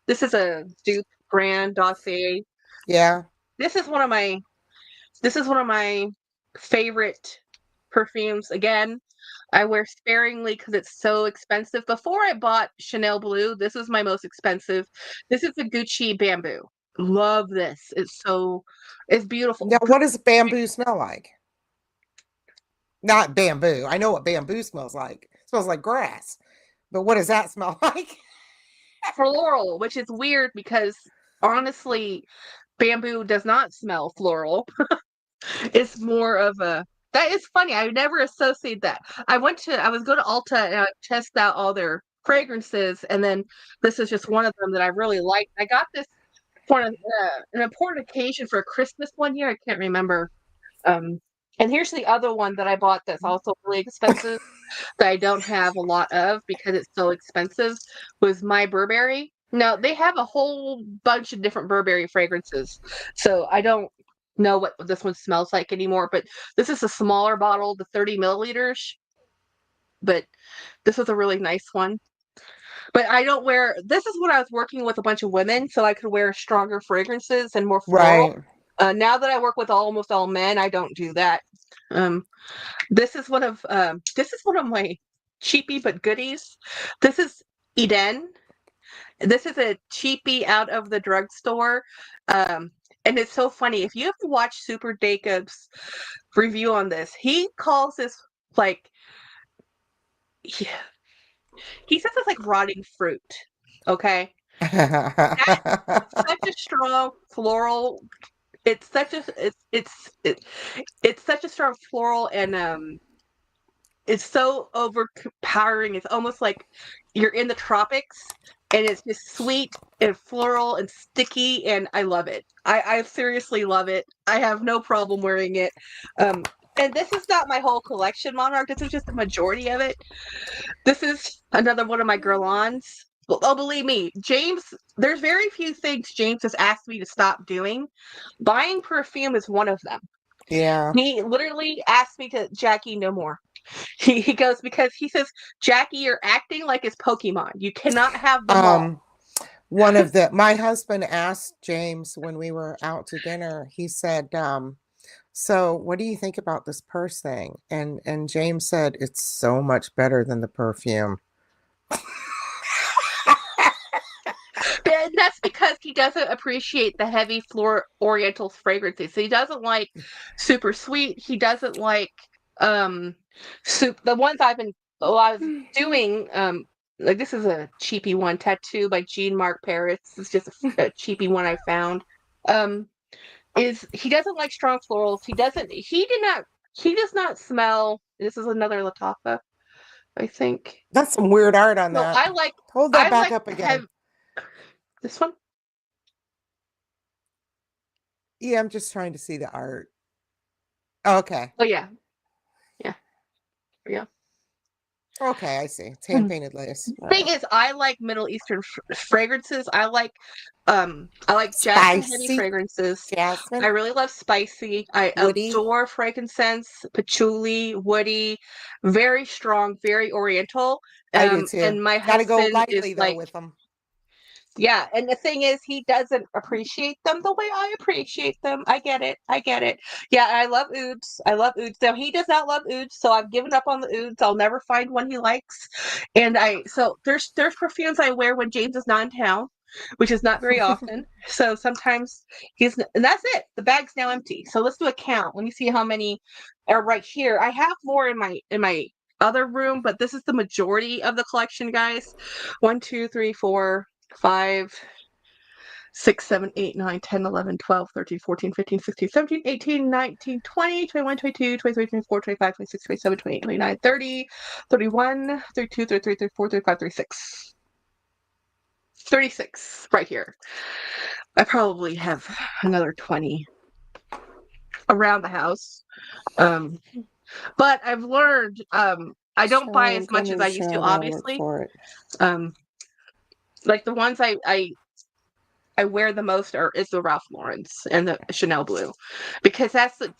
This is a Duke brand dossier. yeah. This is one of my. This is one of my favorite perfumes. Again, I wear sparingly because it's so expensive. Before I bought Chanel Blue, this is my most expensive. This is the Gucci Bamboo. Love this. It's Now, beautiful. what does bamboo smell like? Not bamboo. I know what bamboo smells like. It smells like grass. But what does that smell like? Floral, which is weird because honestly, bamboo does not smell floral. It's more of a that is funny. I never associate that. I was going to Ulta and I test out all their fragrances, and then this is just one of them that I really liked. I got this for an important occasion for Christmas one year. I can't remember. Um, and here's the other one that I bought that's also really expensive that I don't have a lot of because it's so expensive was My Burberry. Now they have a whole bunch of different Burberry fragrances, so I don't know what this one smells like anymore. But this is a smaller bottle, the 30 milliliters. But this is a really nice one. But I don't wear. This is when I was working with a bunch of women, so I could wear stronger fragrances and more floral. Right. Now that I work with almost all men, I don't do that. Um, this is one of my cheapy but goodies. This is Eden. This is a cheapie out of the drugstore. And it's so funny. If you have to watch Super Jacob's review on this, he calls this like he, he says it's like rotting fruit. Okay. Such a strong floral. It's such a it's such a strong floral, and it's so overpowering. It's almost like you're in the tropics, and it's just sweet and floral and sticky, and I love it. I seriously love it. I have no problem wearing it. And this is not my whole collection, Monarch. This is just the majority of it. This is another one of my Guerlains. Oh, believe me, James, there's very few things James has asked me to stop doing. Buying perfume is one of them. Yeah. He literally asked me to, Jackie, no more. He goes, because he says, Jackie, you're acting like it's Pokemon. You cannot have them all. My husband asked James when we were out to dinner, he said, so what do you think about this purse thing? And James said, it's so much better than the perfume. And that's because he doesn't appreciate the heavy floor oriental fragrances. So he doesn't like super sweet. He doesn't like the ones I was doing, like this is a cheapy one, Tattoo by Jean Marc Paris. It's just a cheapy one I found. Is he doesn't like strong florals. He does not smell. This is another Lattafa, I think. That's some weird art on So that. I like Hold that back up again. This one. Yeah, I'm just trying to see the art. Okay. Oh yeah. Yeah. Okay, I see. It's hand painted lace. Thing is, I like Middle Eastern fragrances. I like jasmine heavy Spicy. fragrances. Jasmine. I really love spicy. I Woody. adore frankincense, patchouli, woody, very strong, very oriental. I do too. And my Gotta go husband is lightly though like, with them. yeah, and the thing is, he doesn't appreciate them the way I appreciate them. I get it. Yeah, I love ouds. Now he does not love ouds, so I've given up on the ouds. I'll never find one he likes. And so there's perfumes I wear when James is not in town, which is not very often. So sometimes and that's it. The bag's now empty. So let's do a count. Let me see how many are right here. I have more in my other room, but this is the majority of the collection, guys. 1, 2, 3, 4, 5, 6, 7, 8, 9, 10, 11, 12, 13, 14, 15, 16, 17, 18, 19, 20, 21, 22, 23, 24, 25, 26, 27, 28, 29, 30, 31, 32, 33, 34, 35, 36. 36 right here. I probably have another 20 around the house. But I've learned I don't buy as much as I used to, obviously. Like the ones I wear the most is the Ralph Lauren's and the Chanel Blue, because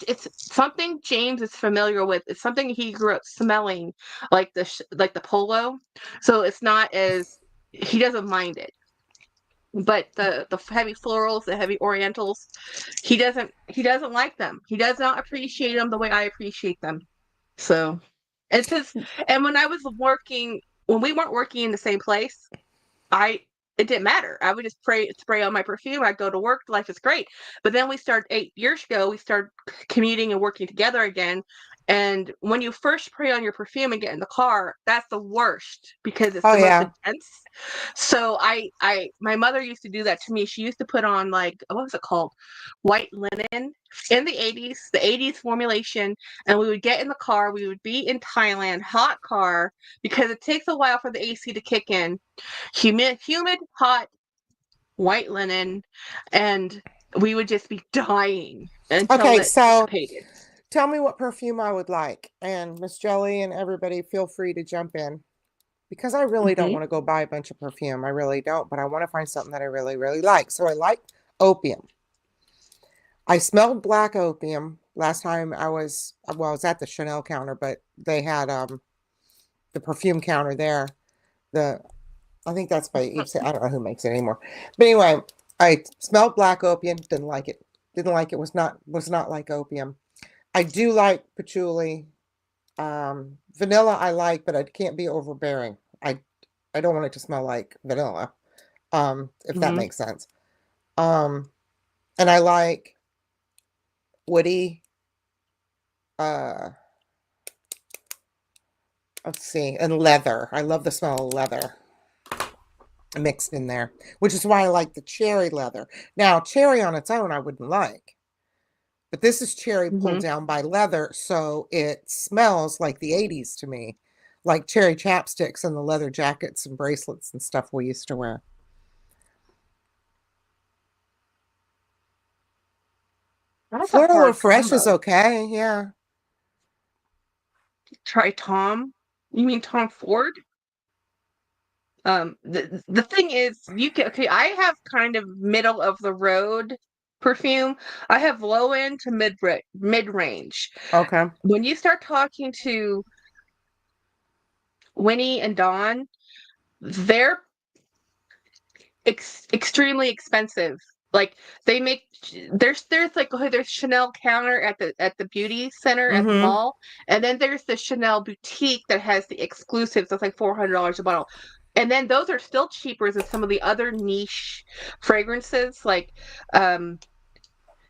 it's something James is familiar with. It's something he grew up smelling, like the polo. So it's not as, he doesn't mind it. But the heavy florals, the heavy orientals, he doesn't like them. He does not appreciate them the way I appreciate them. So it's just, and when we weren't working in the same place, it didn't matter. I would just spray on my perfume. I'd go to work. Life is great. But then 8 years ago, we started commuting and working together again. And when you first spray on your perfume and get in the car, that's the worst because it's the most intense. So my mother used to do that to me. She used to put on, like, what was it called? White linen in the 80s formulation. And we would get in the car. We would be in Thailand, hot car, because it takes a while for the AC to kick in. Humid, hot, white linen, and we would just be dying until it dissipated. Tell me what perfume I would like, and Miss Jelly and everybody feel free to jump in, because I really don't want to go buy a bunch of perfume. I really don't, but I want to find something that I really, really like. So I like opium. I smelled black opium last time I was at the Chanel counter, but they had the perfume counter there. I think that's by Yves. I don't know who makes it anymore. But anyway, I smelled black opium. Didn't like it. Was not like opium. I do like patchouli. Vanilla I like, but it can't be overbearing. I don't want it to smell like vanilla. If that makes sense. And I like woody. Let's see, and leather. I love the smell of leather mixed in there, which is why I like the cherry leather. Now, cherry on its own I wouldn't like, but this is cherry pulled down by leather, so it smells like the 80s to me, like cherry chapsticks and the leather jackets and bracelets and stuff we used to wear. Floral or fresh is okay, yeah. Try Tom. You mean Tom Ford? The thing is, okay, I have kind of middle of the road perfume. I have low end to mid range. Okay. When you start talking to Winnie and Dawn, they're extremely expensive. Like they make there's like, okay, there's Chanel counter at the beauty center at the Mm-hmm. mall, and then there's the Chanel boutique that has the exclusives that's like $400 a bottle. And then those are still cheaper than some of the other niche fragrances. Like,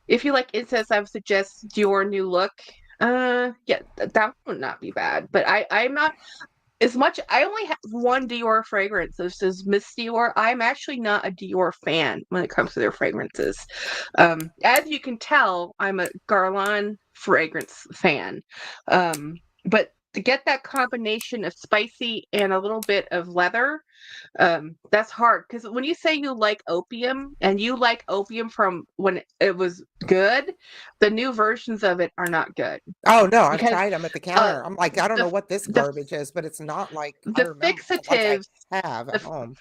if you like incense, I would suggest Dior New Look. Yeah, that would not be bad. But I'm not as much. I only have one Dior fragrance. This is Miss Dior. I'm actually not a Dior fan when it comes to their fragrances. As you can tell, I'm a Guerlain fragrance fan. But to get that combination of spicy and a little bit of leather, that's hard. Because when you say you like opium and you like opium from when it was good, the new versions of it are not good. Oh no, I've Because tried them at the uh, counter. I'm like, I don't know the what this the garbage is, but it's not like I the remember, like I fixatives have the at home.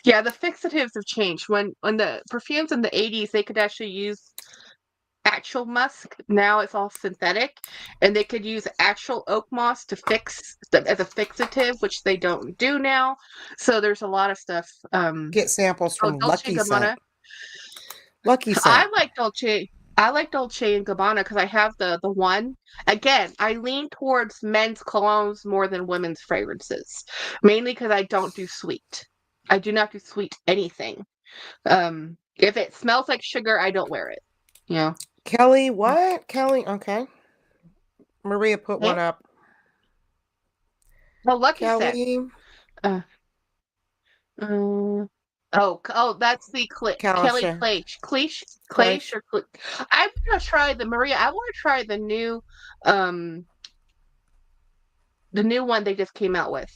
yeah, the fixatives have changed. When the perfumes in the 80s, they could actually use actual musk. Now it's all synthetic, and they could use actual oak moss to fix as a fixative, which they don't do now. So there's a lot of stuff. Get samples Oh, from Dolce Lucky Scent. Gabbana. Lucky Scent. I like Dolce. I like Dolce and Gabbana because I have the one. Again, I lean towards men's colognes more than women's fragrances, mainly because I don't do sweet. I do not do sweet anything. If it smells like sugar, I don't wear it. You know. Kelly, what? Kelly, okay. Maria put Eh? one up. Oh, Lucky Scent. Kelly, Uh, oh, that's the Kelly Kalisha, Claish Clash. or I want to try the Maria. I want to try um, the new one they just came out with.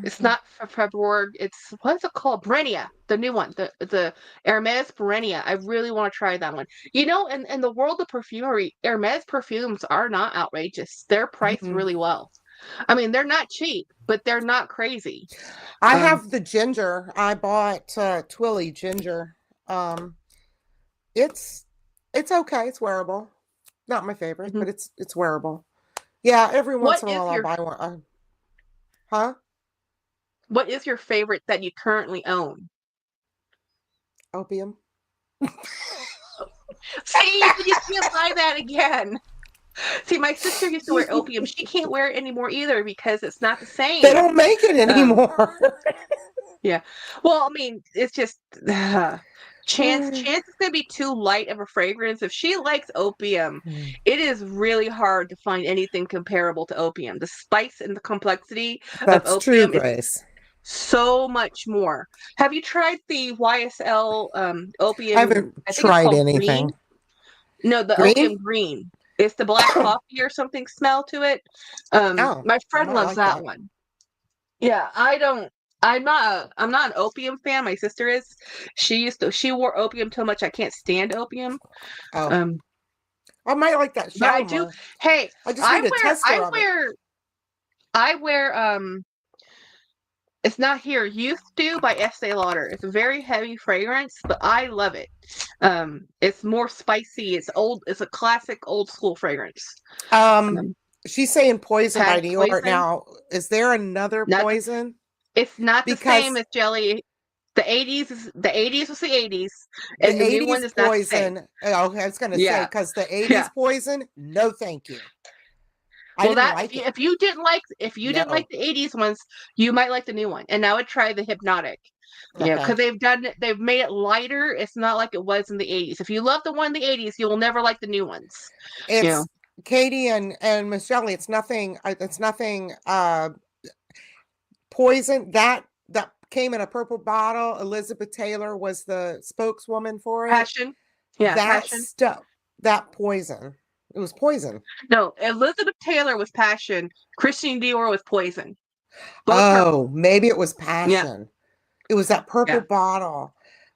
It's not for February. It's what's it called? Brenia, the new one, the Hermes Brenia. I really want to try that one. You know, in the world of perfumery, Hermes perfumes are not outrageous. They're priced Mhm. really well. I mean, they're not cheap, but they're not crazy. I Um, have the ginger. I bought Twilly ginger. Um, it's it's okay. It's wearable. Not my favorite, mhm. but it's wearable. Yeah, every once What in a is while I'll your buy one. Huh? what is your favorite that you currently own? Opium. See, you can't buy that again. See, my sister used to wear opium. She can't wear it anymore either because it's not the They same. don't make it Um, anymore. yeah. Well, I mean, it's just Chance is gonna be too light of a fragrance. If she likes opium, it is really hard to find anything comparable to opium. The spice and the complexity of That's true, opium is Grace. so much more. Have you tried the YSL I opium? haven't I think it's tried called green. anything. No, the Green? opium green. It's the black coffee or something smell to it. Oh, My I friend might loves like that that. one. Yeah, I don't. I'm not an opium fan. My sister is. She wore opium so much I can't stand opium. Oh, Um, I might like that but I do. Shalimar. Hey, I just need a tester I of it. wear I wear it's not here. Youth Do by Estee Lauder. It's a very heavy fragrance, but I love it. It's more spicy. It's old. It's a classic old school fragrance. Um, Um, she's saying Poison by Dior. Poison. Now, is there another Not the, Poison? it's not the same Because as Jelly. The 80s was the 80s, and the the new one 80s is not the same. Poison, oh, I was gonna say, Yeah, because the yeah. 80s Poison, no thank you. I Well, didn't that like it. if you didn't like No. the 80s ones, you might like the new one. And now I would try the Hypnotic. You know, Okay. because they've made it lighter. It's not like it was in the 80s. If you love the one in the 80s, you will never like the new ones. You know. It's Katie and Miss Shelley. It's nothing Poison. That came in a purple bottle. Elizabeth Taylor was the spokeswoman for it. Passion. Yeah, That Passion. stuff, that Poison. It was Poison. No, Elizabeth Taylor was Passion. Christine Dior was Poison. Both purple. Oh, maybe it was Yeah, Passion. It was that purple yeah. bottle.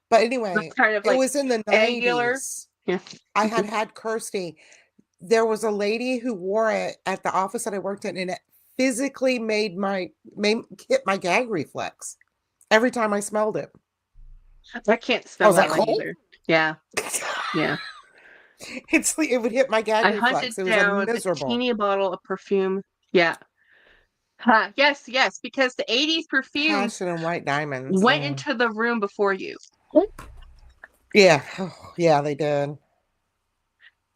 But It's anyway, kind of it like was in the angular. 90s. Yeah. I had Kirsty. There was a lady who wore it at the office that I worked in, and it physically hit my gag reflex every time I smelled it. I can't I smell was that like, one "Oh." either. Yeah, yeah. It would hit my gag I hunted reflex. It was a down a miserable. teeny bottle of perfume. Yeah. Huh. Yes, yes, because the 80s perfumes Passion and white diamonds. went into the room before you. Yeah. Oh, yeah, they did.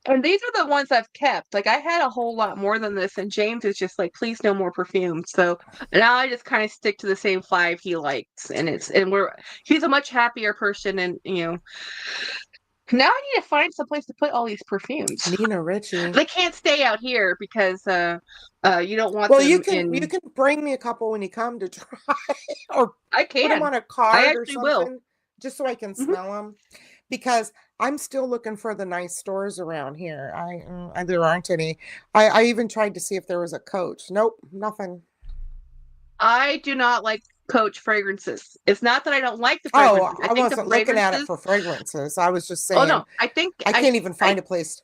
And these are the ones I've kept. Like I had a whole lot more than this, and James is just like, please no more perfume. So now I just kind of stick to the same 5 he likes, and he's a much happier person, and now I need to find some place to put all these perfumes. Nina Ricci. They can't stay out here because you don't want Well, them you in. can bring me a couple when you come to try, or I put them can. on a I card or actually will. something, just so I can Hmm. smell them. Because I'm still looking for the nice stores around here. There aren't any. I even tried to see if there was a Coach. Nope, nothing. I do not like Coach fragrances. It's not that I don't like the Oh, fragrances. I I think the wasn't looking at it fragrances. for fragrances. I was just Oh no, saying I think I can't even find a place.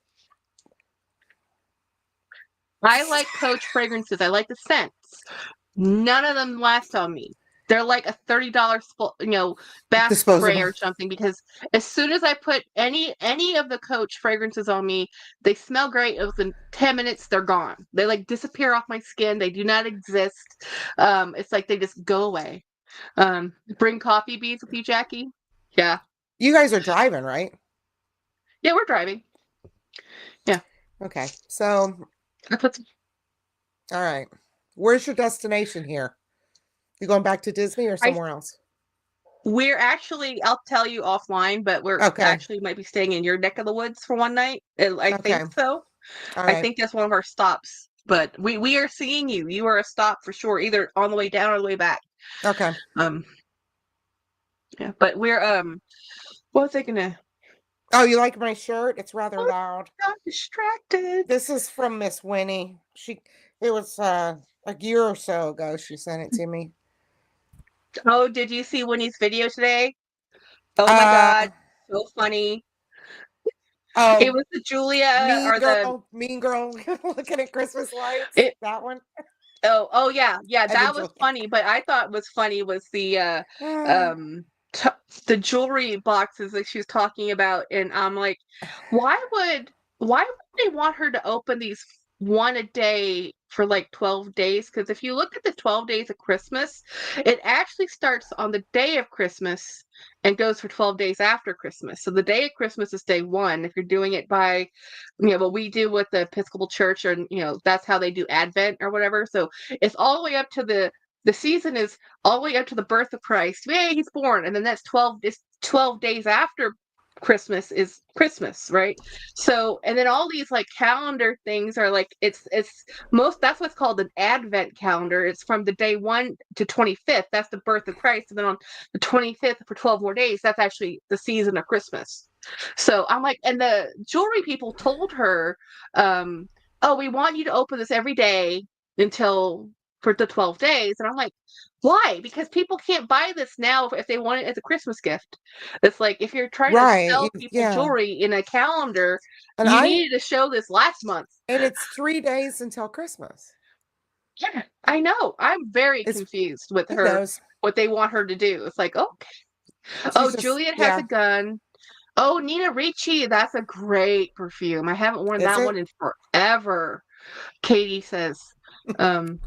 I like Coach fragrances. I like the scents. None of them last on me. They're like a $30, bath spray Disposable. or something. Because as soon as I put any of the Coach fragrances on me, they smell great. Within 10 minutes, they're gone. They like disappear off my skin. They do not exist. It's like they just go away. Bring coffee beans with you, Jackie. Yeah, You guys are driving, right? yeah, we're driving. Yeah, Okay. So, I put some. all right. Where's your destination here? You going back to Disney or I somewhere else? We're actually, I'll tell you offline, but we're Okay. actually might be staying in your neck of the woods for one night. I Okay. think so. All I right. think that's one of our stops. But we are seeing you. You are a stop for sure, either on the way down or the way back. Okay. Um, yeah. But we're what was I gonna? Oh, you like my shirt? It's rather Oh, loud. I got distracted. This is from Miss Winnie. It was a year or so ago she sent it to me. Oh, did you see Winnie's video today? Oh my Uh God, so funny. It oh, was the Julia or the Mean Girl looking at Christmas lights. it. That one. Oh yeah, yeah, And then that was Julia. funny. But I thought was funny was um t- the jewelry boxes that she was talking about, and I'm like, why would why would they want her to open these one a day for like 12 days? Because if you look at the 12 days of Christmas, it actually starts on the day of Christmas and goes for 12 days after Christmas. So the day of Christmas is day one. If you're doing it by, what we do with the Episcopal Church, or that's how they do Advent or whatever. So it's all the way up to the season is all the way up to the birth of Christ. Yay, he's born. And then that's 12 days after Christmas is Christmas, right? So, and then all these like calendar things are like that's what's called an Advent calendar. It's from the day 1 to 25th. That's the birth of Christ. And then on the 25th for 12 more days, that's actually the season of Christmas. So I'm like, and the jewelry people told her, oh, we want you to open this every day until for the 12 days. And I'm like, why? Because people can't buy this now if they want it as a Christmas gift. It's like if you're trying to Right. sell people Yeah. jewelry in a calendar, And you needed to show this last month. it's 3 days until Christmas. Yeah, I know. I'm very It's confused with who her, knows? what they want her to do. It's like, okay. She's Oh, just Juliet has a yeah. gun. Oh, Nina Ricci, that's a great perfume. I haven't worn Is that it? one in forever. Katie says. Um,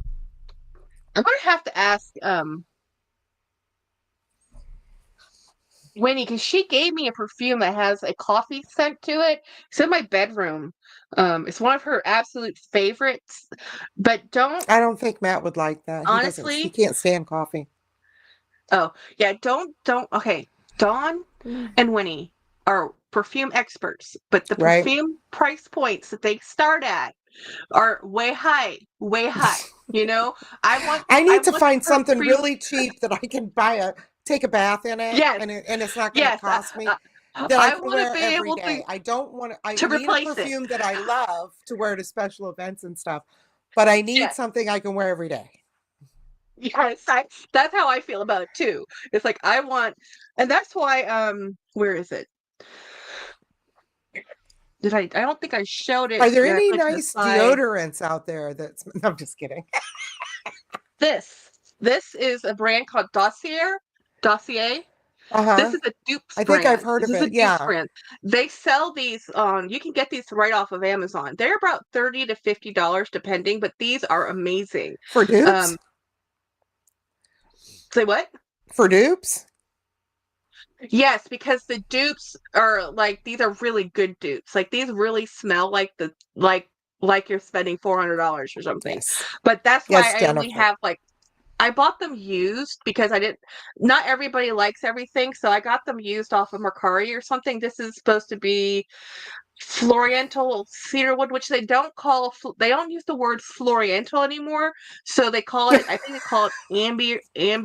I'm gonna have to ask Winnie, because she gave me a perfume that has a coffee scent to it. It's in my bedroom. It's one of her absolute favorites. But don't I don't think Matt would like that. He honestly. can't stand coffee. Oh yeah, don't. Okay, Dawn and Winnie are perfume experts, but the Right? perfume price points that they start at are way high, way high. I want I I need to want the find something perfume. really cheap that I can take a bath in it, Yes, and it's not going to yes. cost me, that I I can want to wear be every able day. I don't want to. I to need a replace it. perfume that I love to wear to special events and stuff, but I need Yes, something I can wear every day. yes. That's how I feel about it too. It's like I want, and that's why. Where is it? Did I don't think I showed it Are there when I any went to the nice site. deodorants out there that's no, I'm just kidding. This is a brand called Dossier. This Uh-huh. is a dupes I think I've brand. heard This of is a it. dupes Yeah. brand. They sell these on, you can get these right off of Amazon. They're about $30 to $50 depending, but these are amazing. For dupes? Say what? For dupes? Yes, because the dupes are like, these are really good dupes. Like these really smell like like you're spending $400 or something. Yes. But that's why Yes, I only Jennifer. have like, I bought them used because I didn't, not everybody likes everything, so I got them used off of Mercari or something. This is supposed to be Floriental cedarwood, which they don't call, they don't use the word Floriental anymore. So they call it, I think they call it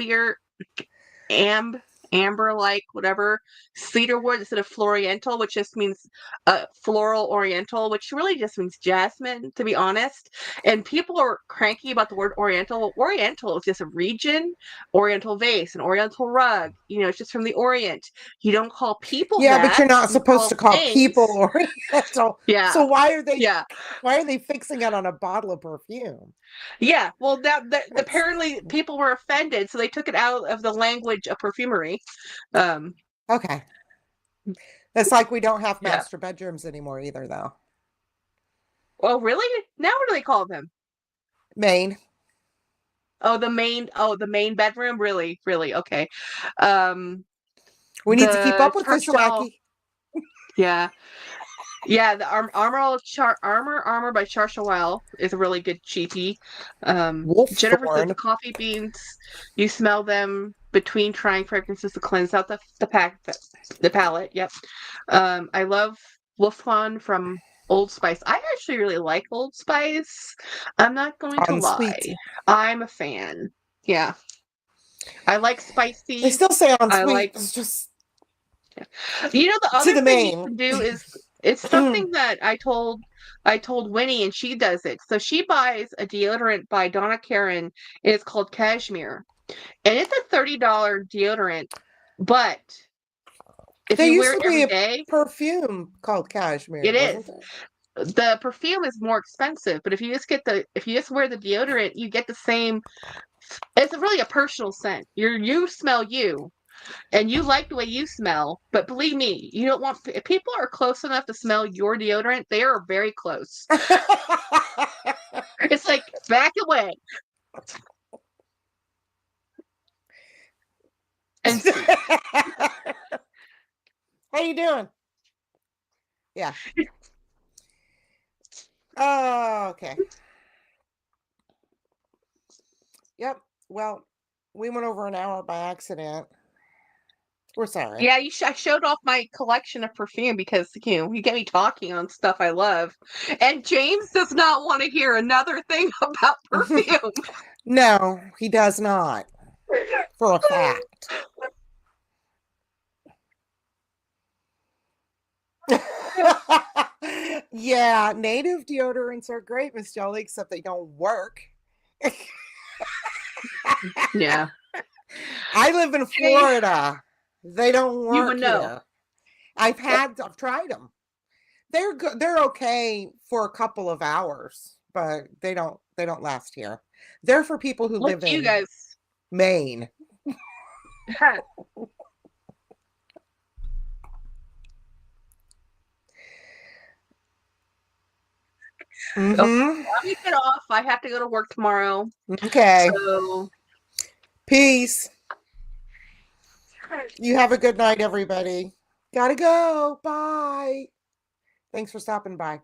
amb amber like whatever cedarwood instead of floriental, which just means floral oriental, which really just means jasmine, to be honest. And people are cranky about the word oriental. Well, oriental is just a region, oriental vase, an oriental rug, it's just from the orient. You don't call people Yeah, but that, you're not you supposed call to call people things. oriental. Yeah, So yeah. why are they fixing it on a bottle of perfume? Yeah, well, that That's apparently people were offended, so they took it out of the language of perfumery. Um, okay. It's like we don't have yeah. master bedrooms anymore either, though. Oh, really? Now what do they call them? Maine. Oh, the main bedroom? Really? Really? Okay. Um, We need to keep the up with this, Charchewell, Jackie. yeah. Yeah, the Armor by Charchewell is a really good cheapie. Jennifer says the Wolfthorn. coffee beans, you smell them between trying fragrances to cleanse out the palette. Yep. I love Wolfthorn from Old Spice. I actually really like Old Spice. I'm not going to On sweet. lie. I'm a fan. Yeah. I like They spicy. still say on I sweet. like, It's just the to other the thing you main. can do is, it's something that I told Winnie, and she does it. So she buys a deodorant by Donna Karan, and it's called Cashmere. And it's a $30 deodorant, but if There you used wear it to be every a day, perfume called Cashmere, it is. wasn't there? The perfume is more expensive, but if you just wear the deodorant, you get the same. It's really a personal scent. You smell you, and you like the way you smell. But believe me, you don't want. If people are close enough to smell your deodorant, they are very close. It's like back away and see. How you doing? Yeah. Oh, okay. Yep. Well, we went over an hour by accident. We're sorry. Yeah, I showed off my collection of perfume because you get me talking on stuff I love, and James does not want to hear another thing about perfume. No, he does not. For a fact. Yeah, native deodorants are great, Miss Jelly, except they don't work. Yeah, I live in Florida. They don't you would work know. here. I've tried them. They're good. They're okay for a couple of hours, but they don't last here. They're for people who Look, live you in guys. Maine. Okay, Mm-hmm. let me get off. I have to go to work tomorrow. Okay. So, Peace. You have a good night, everybody. Gotta go. Bye. Thanks for stopping by.